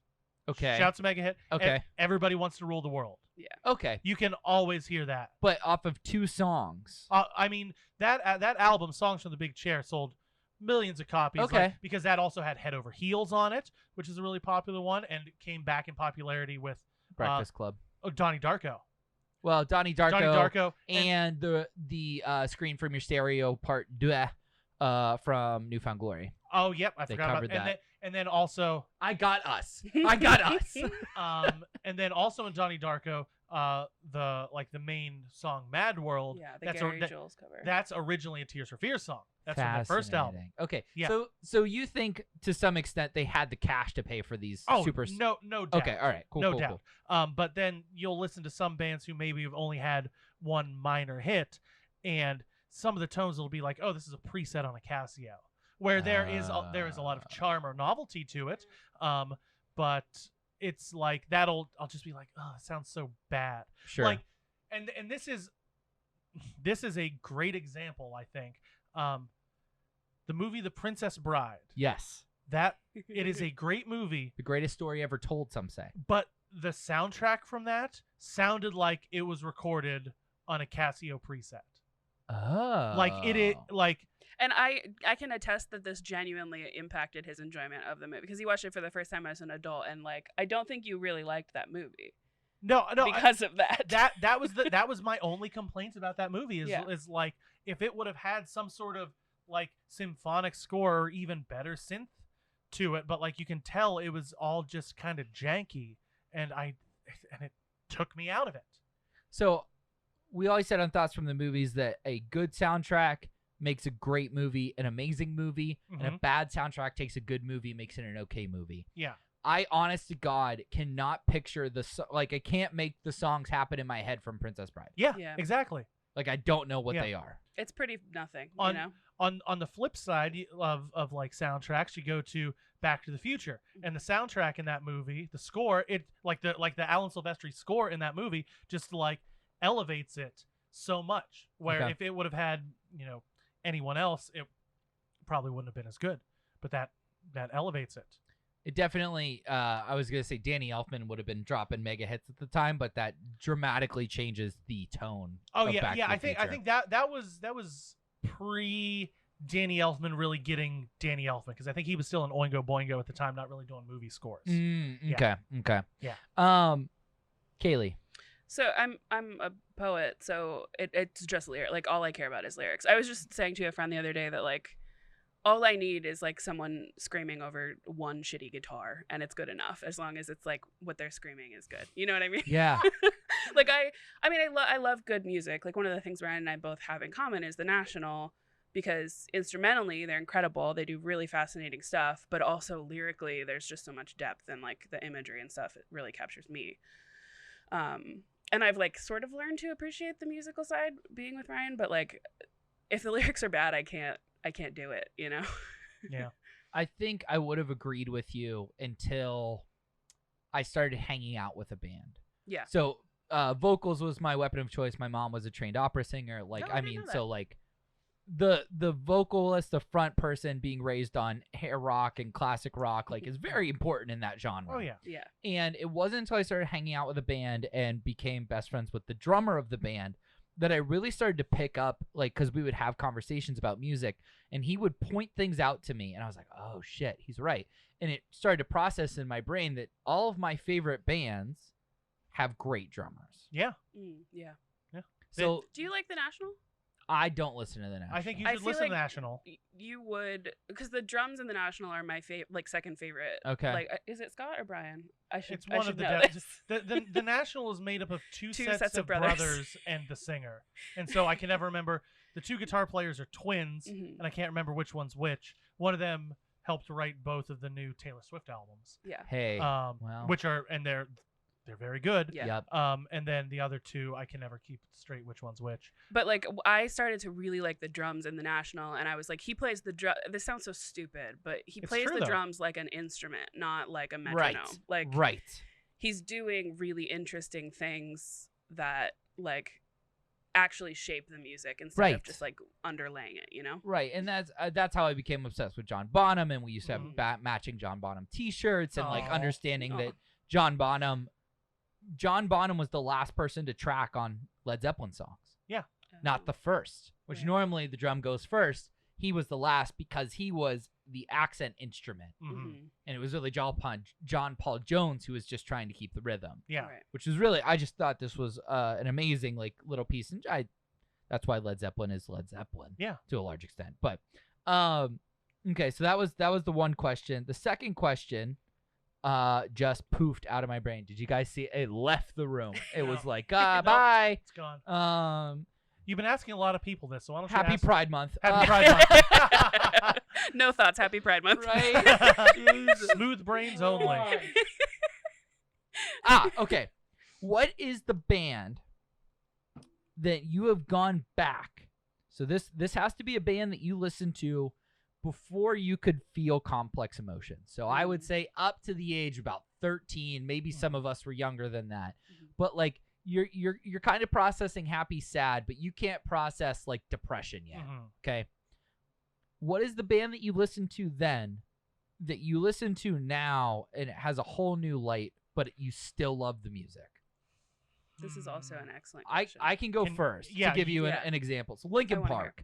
Okay. Shout's a mega hit. Okay. Everybody Wants to Rule the World. Yeah. Okay. You can always hear that. But off of 2 songs. I mean, that album, Songs from the Big Chair, sold millions of copies. Okay. Because that also had Head Over Heels on it, which is a really popular one, and it came back in popularity with Breakfast Club. Donnie Darko. Well, Donnie Darko and the Screen from Your Stereo Part 2 from Newfound Glory. Oh, yep, I forgot about that. And then also, I Got Us. And then also in Donnie Darko, the main song Mad World. Yeah, the Gary Jules cover. That's originally a Tears for Fears song. That's from the first album. Okay. Yeah. So you think to some extent they had the cash to pay for these super... no doubt. Okay, all right. Cool. No doubt. Cool. But then you'll listen to some bands who maybe have only had one minor hit, and some of the tones will be like, oh, this is a preset on a Casio, where there is a lot of charm or novelty to it, but it's like I'll just be like, oh, it sounds so bad. Sure. Like, and this is a great example, I think. The movie The Princess Bride. Yes. That it is a great movie. The greatest story ever told, some say. But the soundtrack from that sounded like it was recorded on a Casio preset. Oh. Like it like. And I can attest that this genuinely impacted his enjoyment of the movie, because he watched it for the first time as an adult, and like I don't think you really liked that movie. No, because of that. That was my only complaint about that movie is like, if it would have had some sort of like symphonic score or even better synth to it, but like you can tell it was all just kind of janky, and it took me out of it. So we always said on Thoughts from the Movies that a good soundtrack makes a great movie an amazing movie, and a bad soundtrack takes a good movie, makes it an okay movie. Yeah. I, honest to God, cannot picture I can't make the songs happen in my head from Princess Bride. Yeah. Exactly. Like, I don't know what they are. It's pretty nothing, you know? On the flip side of like soundtracks, you go to Back to the Future, and the soundtrack in that movie, the score, it like the Alan Silvestri score in that movie just like elevates it so much, where if it would have had, anyone else, it probably wouldn't have been as good, but that elevates it. It definitely, I was going to say Danny Elfman would have been dropping mega hits at the time, but that dramatically changes the tone. Oh, yeah. Yeah. I think that was pre Danny Elfman really getting Danny Elfman, because I think he was still an Oingo Boingo at the time, not really doing movie scores. Okay. Yeah. Kaeli. So I'm a poet, so it's just lyrics. Like, all I care about is lyrics. I was just saying to a friend the other day that like, all I need is like someone screaming over one shitty guitar, and it's good enough, as long as it's like what they're screaming is good. You know what I mean? Yeah. Like I love good music. Like, one of the things Ryan and I both have in common is The National, because instrumentally they're incredible. They do really fascinating stuff, but also lyrically there's just so much depth, and like the imagery and stuff, it really captures me. And I've like sort of learned to appreciate the musical side being with Ryan, but like if the lyrics are bad, I can't do it, Yeah. I think I would have agreed with you until I started hanging out with a band. Yeah. So vocals was my weapon of choice. My mom was a trained opera singer. Like, I mean, so like the vocalist, the front person being raised on hair rock and classic rock, like, is very important in that genre. Oh, yeah. Yeah. And it wasn't until I started hanging out with a band and became best friends with the drummer of the band that I really started to pick up, like, because we would have conversations about music, and he would point things out to me, and I was like, oh, shit, he's right. And it started to process in my brain that all of my favorite bands have great drummers. Yeah. Yeah. So do you like The National? I don't listen to The National. I think you should listen to The National. You would, because the drums in The National are my second favorite. Okay. Like, is it Scott or Brian? It's one of the National is made up of two sets of brothers and the singer, and so I can never remember. The two guitar players are twins, and I can't remember which one's which. One of them helped write both of the new Taylor Swift albums. Yeah. Hey. Which are, and they're very good. Yeah. Yep. And then the other two, I can never keep straight which one's which. But like, I started to really like the drums in The National, and I was like, he plays the drum. This sounds so stupid, but he plays the drums like an instrument, not like a metronome. Right. Like, right. He's doing really interesting things that like actually shape the music instead of just like underlaying it, Right. And that's how I became obsessed with John Bonham, and we used to have matching John Bonham t-shirts, and like understanding that John Bonham was the last person to track on Led Zeppelin songs. Yeah. Not the first, which normally the drum goes first. He was the last because he was the accent instrument. And it was really John Paul Jones who was just trying to keep the rhythm. Yeah. Right. Which was really, I just thought this was an amazing like little piece. And that's why Led Zeppelin is Led Zeppelin. Yeah. To a large extent. But okay, so that was the one question. The second question just poofed out of my brain. Did you guys see it? It left the room. It was like, bye. It's gone. You've been asking a lot of people this, so why don't you Happy Pride Month. Happy Pride Month. No thoughts. Happy Pride Month. Right. Smooth brains only. Okay. What is the band that you have gone back So this has to be a band that you listen to before you could feel complex emotions. So I would say up to the age of about 13, maybe some of us were younger than that. But like you're kind of processing happy, sad, but you can't process like depression yet. Okay. What is the band that you listened to then that you listen to now and it has a whole new light, but you still love the music? This is also an excellent question. I can go first to give you an example. So Linkin Park.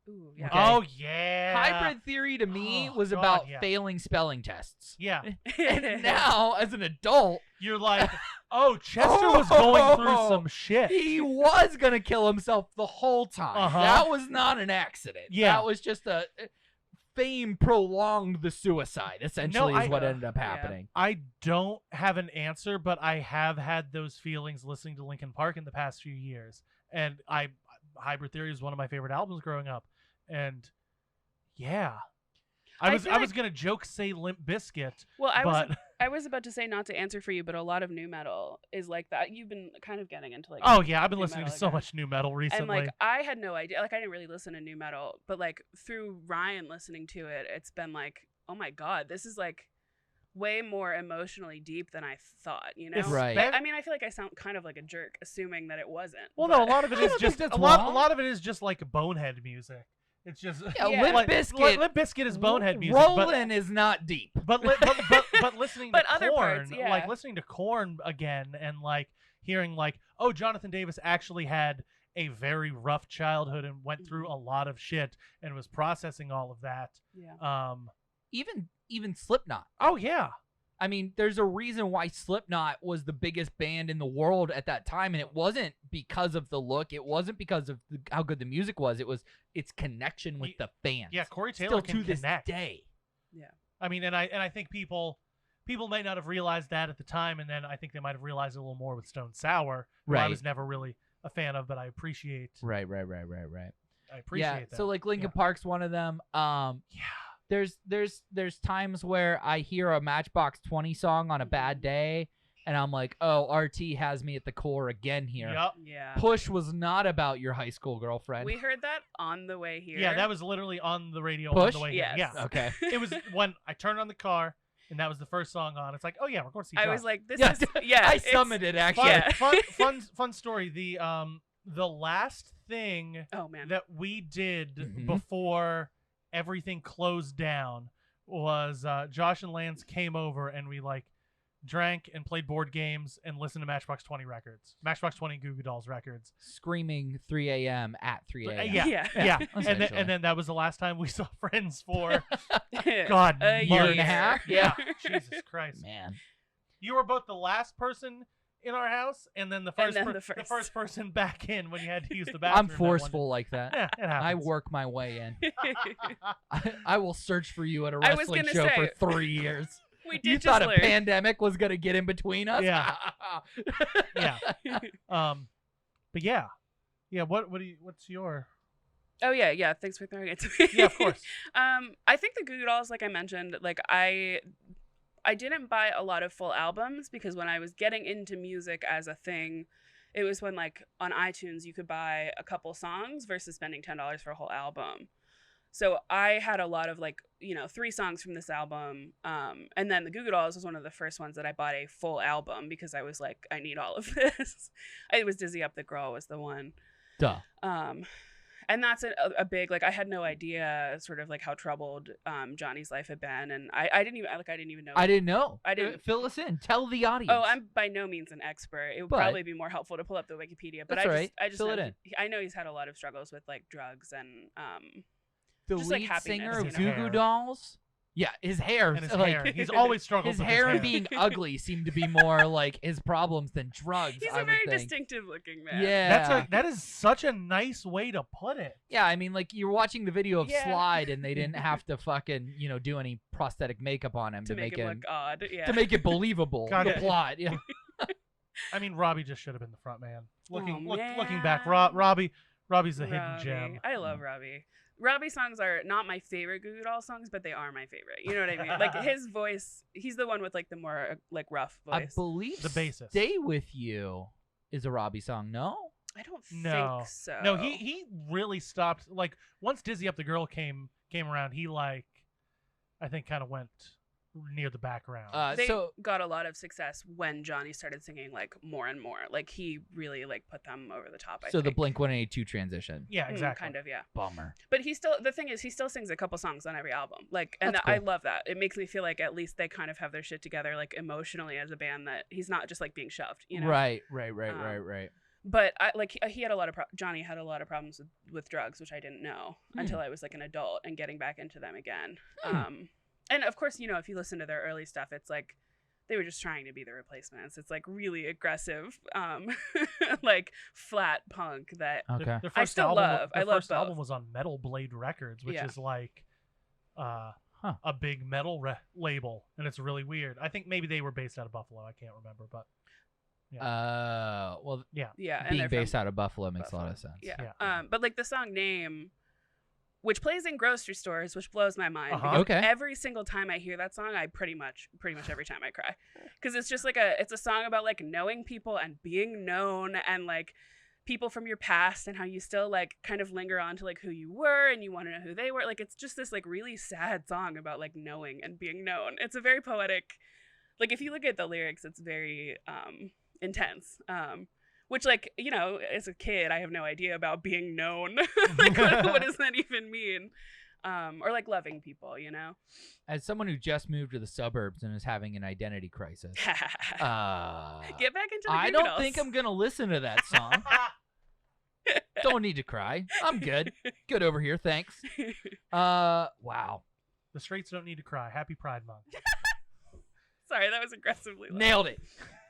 Ooh, yeah. Okay. Oh, yeah. Hybrid Theory to me was about failing spelling tests. Yeah. And now, as an adult, you're like, oh, Chester was going through some shit. He was going to kill himself the whole time. That was not an accident. Yeah. That was just a fame prolonged the suicide, essentially, is what ended up happening. I don't have an answer, but I have had those feelings listening to Linkin Park in the past few years. And Hybrid Theory is one of my favorite albums growing up. And yeah. I was gonna joke say Limp Bizkit. Well, I was about to say not to answer for you, but a lot of new metal is like that. You've been kind of getting into like I've been listening to so much new metal recently. And like I had no idea. Like I didn't really listen to new metal, but like through Ryan listening to it, it's been like, oh my god, this is like way more emotionally deep than I thought, you know? Right. But, I mean, I feel like I sound kind of like a jerk assuming that it wasn't. Well, no, a lot of it is just a lot of it is just like bonehead music. It's just Limp Bizkit. Limp Bizkit is bonehead music. Rollin' is not deep. But listening to other Korn, parts, like listening to Korn again, and like hearing like, oh, Jonathan Davis actually had a very rough childhood and went through a lot of shit and was processing all of that. Yeah. Even Slipknot. Oh yeah. I mean, there's a reason why Slipknot was the biggest band in the world at that time, and it wasn't because of the look. It wasn't because of how good the music was. It was its connection with the fans. Yeah, Corey Taylor still can to connect. This day. Yeah. I mean, and I think people might not have realized that at the time, and then I think they might have realized it a little more with Stone Sour, who I was never really a fan of, but I appreciate. Right. I appreciate that. So like Linkin Park's one of them. There's times where I hear a Matchbox 20 song on a bad day, and I'm like, oh, RT has me at the core again here. Yep. Yeah. Push was not about your high school girlfriend. We heard that on the way here. Yeah, that was literally on the radio Push? on the way yes. here. Yeah. Okay. It was when I turned on the car, and that was the first song on. It's like, oh yeah, we're going to see Josh. I was like, this is I summoned it actually. Fun story. The last thing that we did before everything closed down was Josh and Lance came over and we like drank and played board games and listened to Matchbox 20 records, Matchbox 20 Goo Goo Dolls records, screaming 3 a.m. at 3 a.m. Yeah. and then that was the last time we saw friends for God, a year and a half. Yeah. Jesus Christ, man. You were both the last person in our house, and then the first person back in when you had to use the bathroom. I'm forceful like that. Yeah, it happens. I work my way in. I will search for you at a wrestling show for 3 years. We did you just thought learn. a pandemic was gonna get in between us? Yeah. Yeah. But yeah. What's your? Oh yeah. Thanks for throwing it to me. Yeah, of course. I think the Goo Goo Dolls, like I mentioned, like I didn't buy a lot of full albums because when I was getting into music as a thing, it was when like on iTunes you could buy a couple songs versus spending $10 for a whole album. So I had a lot of like, 3 songs from this album. And then the Goo Goo Dolls was one of the first ones that I bought a full album because I was like, I need all of this. It was Dizzy Up the Girl was the one. Duh. And that's a big, like, I had no idea sort of like how troubled Johnny's life had been. And I didn't even know. I didn't know. I didn't. Fill us in. Tell the audience. Oh, I'm by no means an expert. It would probably be more helpful to pull up the Wikipedia. But I just Fill know, it in. I know he's had a lot of struggles with like drugs and the just, lead like, singer happiness, of Goo Goo Dolls. Yeah, his hair. And his hair. He's always struggled his with hair his and being ugly seemed to be more like his problems than drugs. He's a very distinctive looking man. Yeah. That is such a nice way to put it. Yeah, I mean, like, you're watching the video of Slide and they didn't have to fucking, do any prosthetic makeup on him to make him look odd. Yeah. To make it believable. The plot. Yeah. I mean, Robbie just should have been the front man. Looking back, Robbie's a hidden gem. I love Robbie. Robbie's songs are not my favorite Goo Goo Dolls songs, but they are my favorite. You know what I mean? Like his voice, he's the one with like the more like rough voice. I believe the bassist. "Stay With You" is a Robbie song. No, I don't think so. No, he really stopped. Like once Dizzy Up the Girl came around, he like I think kind of went near the background. They got a lot of success when Johnny started singing like more and more. Like he really like put them over the top. I think. The Blink-182 transition. Yeah, exactly. Kind of, yeah. Bummer. But the thing is, he still sings a couple songs on every album. Like, and That's cool. I love that. It makes me feel like at least they kind of have their shit together, like emotionally as a band. That he's not just like being shoved, you know? Right. But he had a lot of Johnny had a lot of problems with drugs, which I didn't know until I was like an adult and getting back into them again. And of course, you know, if you listen to their early stuff, it's like they were just trying to be the Replacements. It's like really aggressive, like flat punk that Their first I still album, love. Their I love first both. album was on Metal Blade Records, which is like a big metal label, and it's really weird. I think maybe they were based out of Buffalo. I can't remember, but yeah. Being based out of Buffalo makes a lot of sense. Yeah. But like the song Name, which plays in grocery stores, which blows my mind. Okay. Every single time I hear that song, I pretty much every time I cry, because it's just like it's a song about like knowing people and being known and like people from your past and how you still like kind of linger on to like who you were and you want to know who they were. Like it's just this like really sad song about like knowing and being known. It's a very poetic. Like if you look at the lyrics, it's very intense. Which, like, you know, as a kid, I have no idea about being known. Like, what does that even mean? Or, like, loving people, you know? As someone who just moved to the suburbs and is having an identity crisis. Get back into the I Goo don't Dolls. think I'm going to listen to that song. Don't need to cry. I'm good. Good over here. Thanks. Wow. The Straights don't need to cry. Happy Pride Month. Sorry, that was aggressively loud.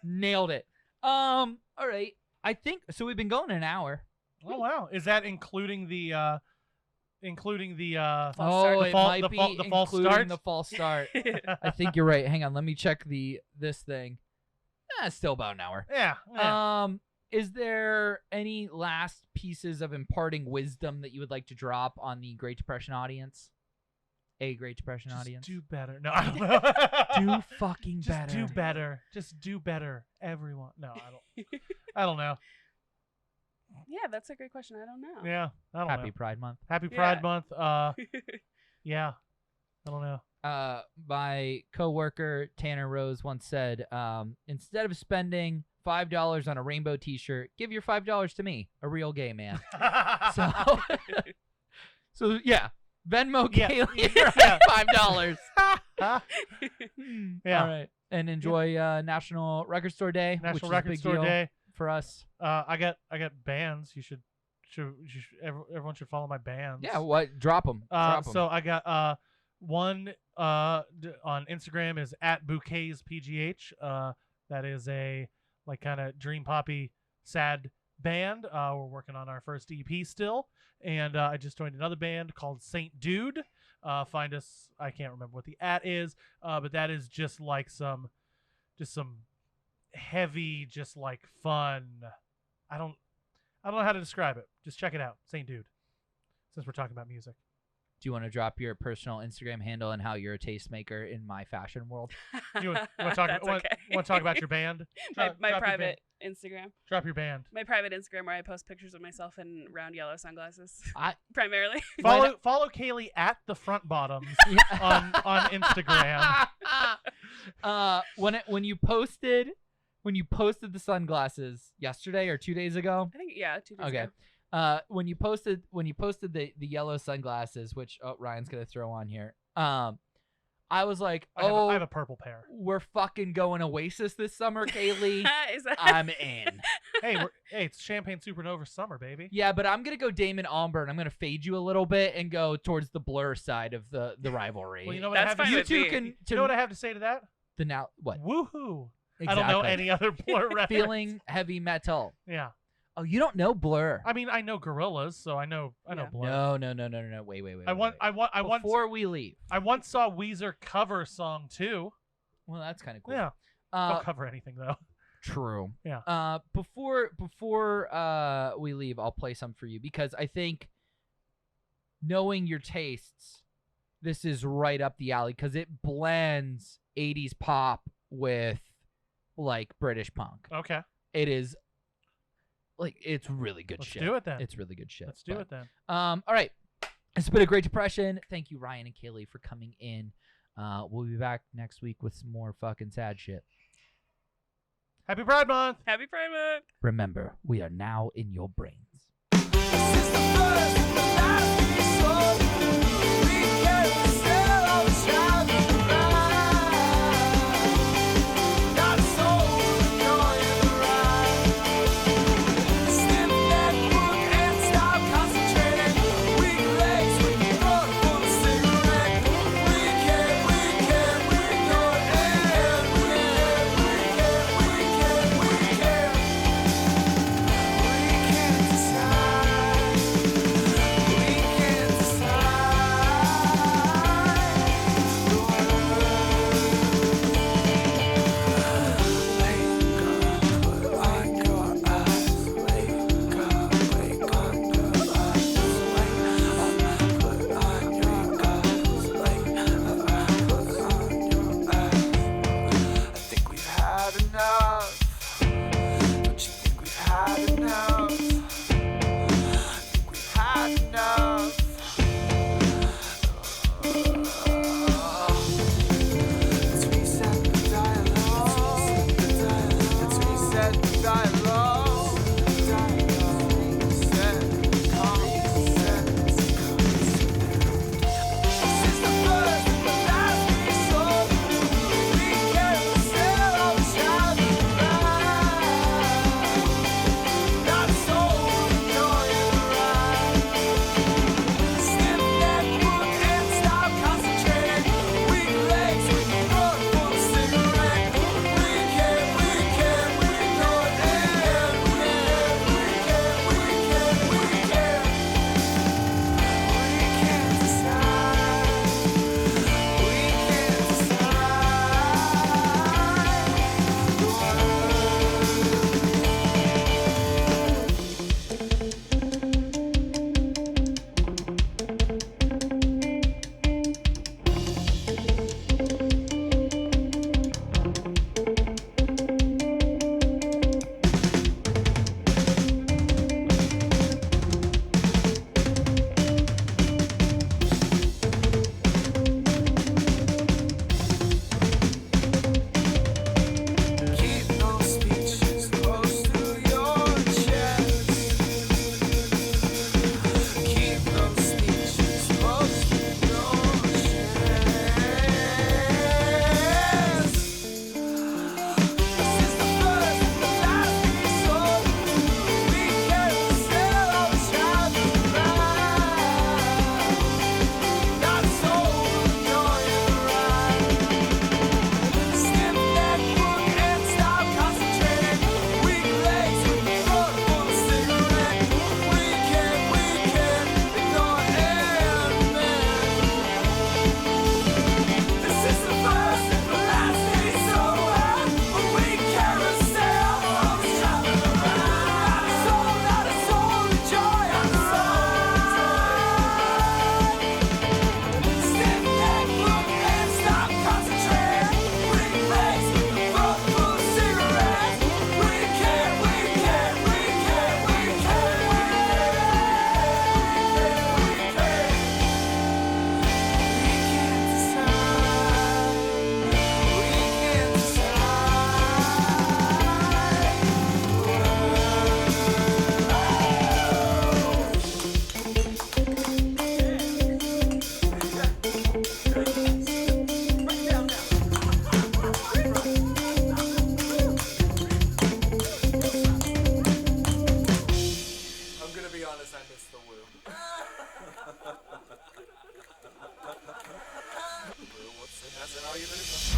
Nailed it. All right. I think so. We've been going an hour. Oh wow! Is that including the false start? The false start. I think you're right. Hang on, let me check this thing. Still about an hour. Yeah. Is there any last pieces of imparting wisdom that you would like to drop on the Great Depression audience? Great Depression audience. Do better. No, I don't know. Do fucking better. Just do better. Just do better, everyone. No, I don't know. Yeah, that's a great question. I don't know. Yeah, I don't know. Happy Pride Month. Happy Pride Month. Yeah, I don't know. My coworker Tanner Rose once said, instead of spending $5 on a rainbow T-shirt, give your $5 to me, a real gay man. So yeah. Venmo Kaeli $5. Yeah. All right. And enjoy National Record Store Day. National which Record is a big Store deal Day for us. I got bands. You should everyone should follow my bands. Yeah. What? Drop them. So I got one on Instagram is @bouquetspgh. That is a like kind of dream poppy sad band. We're working on our first EP still, and I just joined another band called Saint Dude. Find us. I can't remember what the @ is, but that is just like some heavy, just like fun. I don't know how to describe it. Just check it out, Saint Dude. Since we're talking about music. Do you want to drop your personal Instagram handle and how you're a tastemaker in my fashion world? You want to talk about your band? My private Instagram. Drop your band. My private Instagram where I post pictures of myself in round yellow sunglasses. Primarily. Follow Kaeli at the front bottoms on Instagram. When you posted the sunglasses yesterday or 2 days ago? I think 2 days ago. When you posted the yellow sunglasses, which Ryan's gonna throw on here, I was like, I have a purple pair. We're fucking going Oasis this summer, Kaeli. Is that... I'm in. Hey, it's Champagne Supernova summer, baby. Yeah, but I'm gonna go Damon Albarn. I'm gonna fade you a little bit and go towards the Blur side of the rivalry. Well, you know what That's I have fine to with me. You know what I have to say to that? What? Woohoo! Exactly. I don't know any other Blur reference. Feeling heavy metal. Yeah. Oh, you don't know Blur? I mean, I know Gorillaz, so I know Blur. No. Wait. Before we leave, I once saw Weezer cover song too. Well, that's kind of cool. Yeah. Don't cover anything though. True. Yeah. Before we leave, I'll play some for you because I think knowing your tastes, this is right up the alley because it blends 80s pop with like British punk. Okay. It is Like, it's really good shit. Let's do it then. It's really good shit. Let's do it then. All right. It's been a great depression. Thank you, Ryan and Kaeli, for coming in. We'll be back next week with some more fucking sad shit. Happy Pride Month. Happy Pride Month. Remember, we are now in your brains. Dialogue.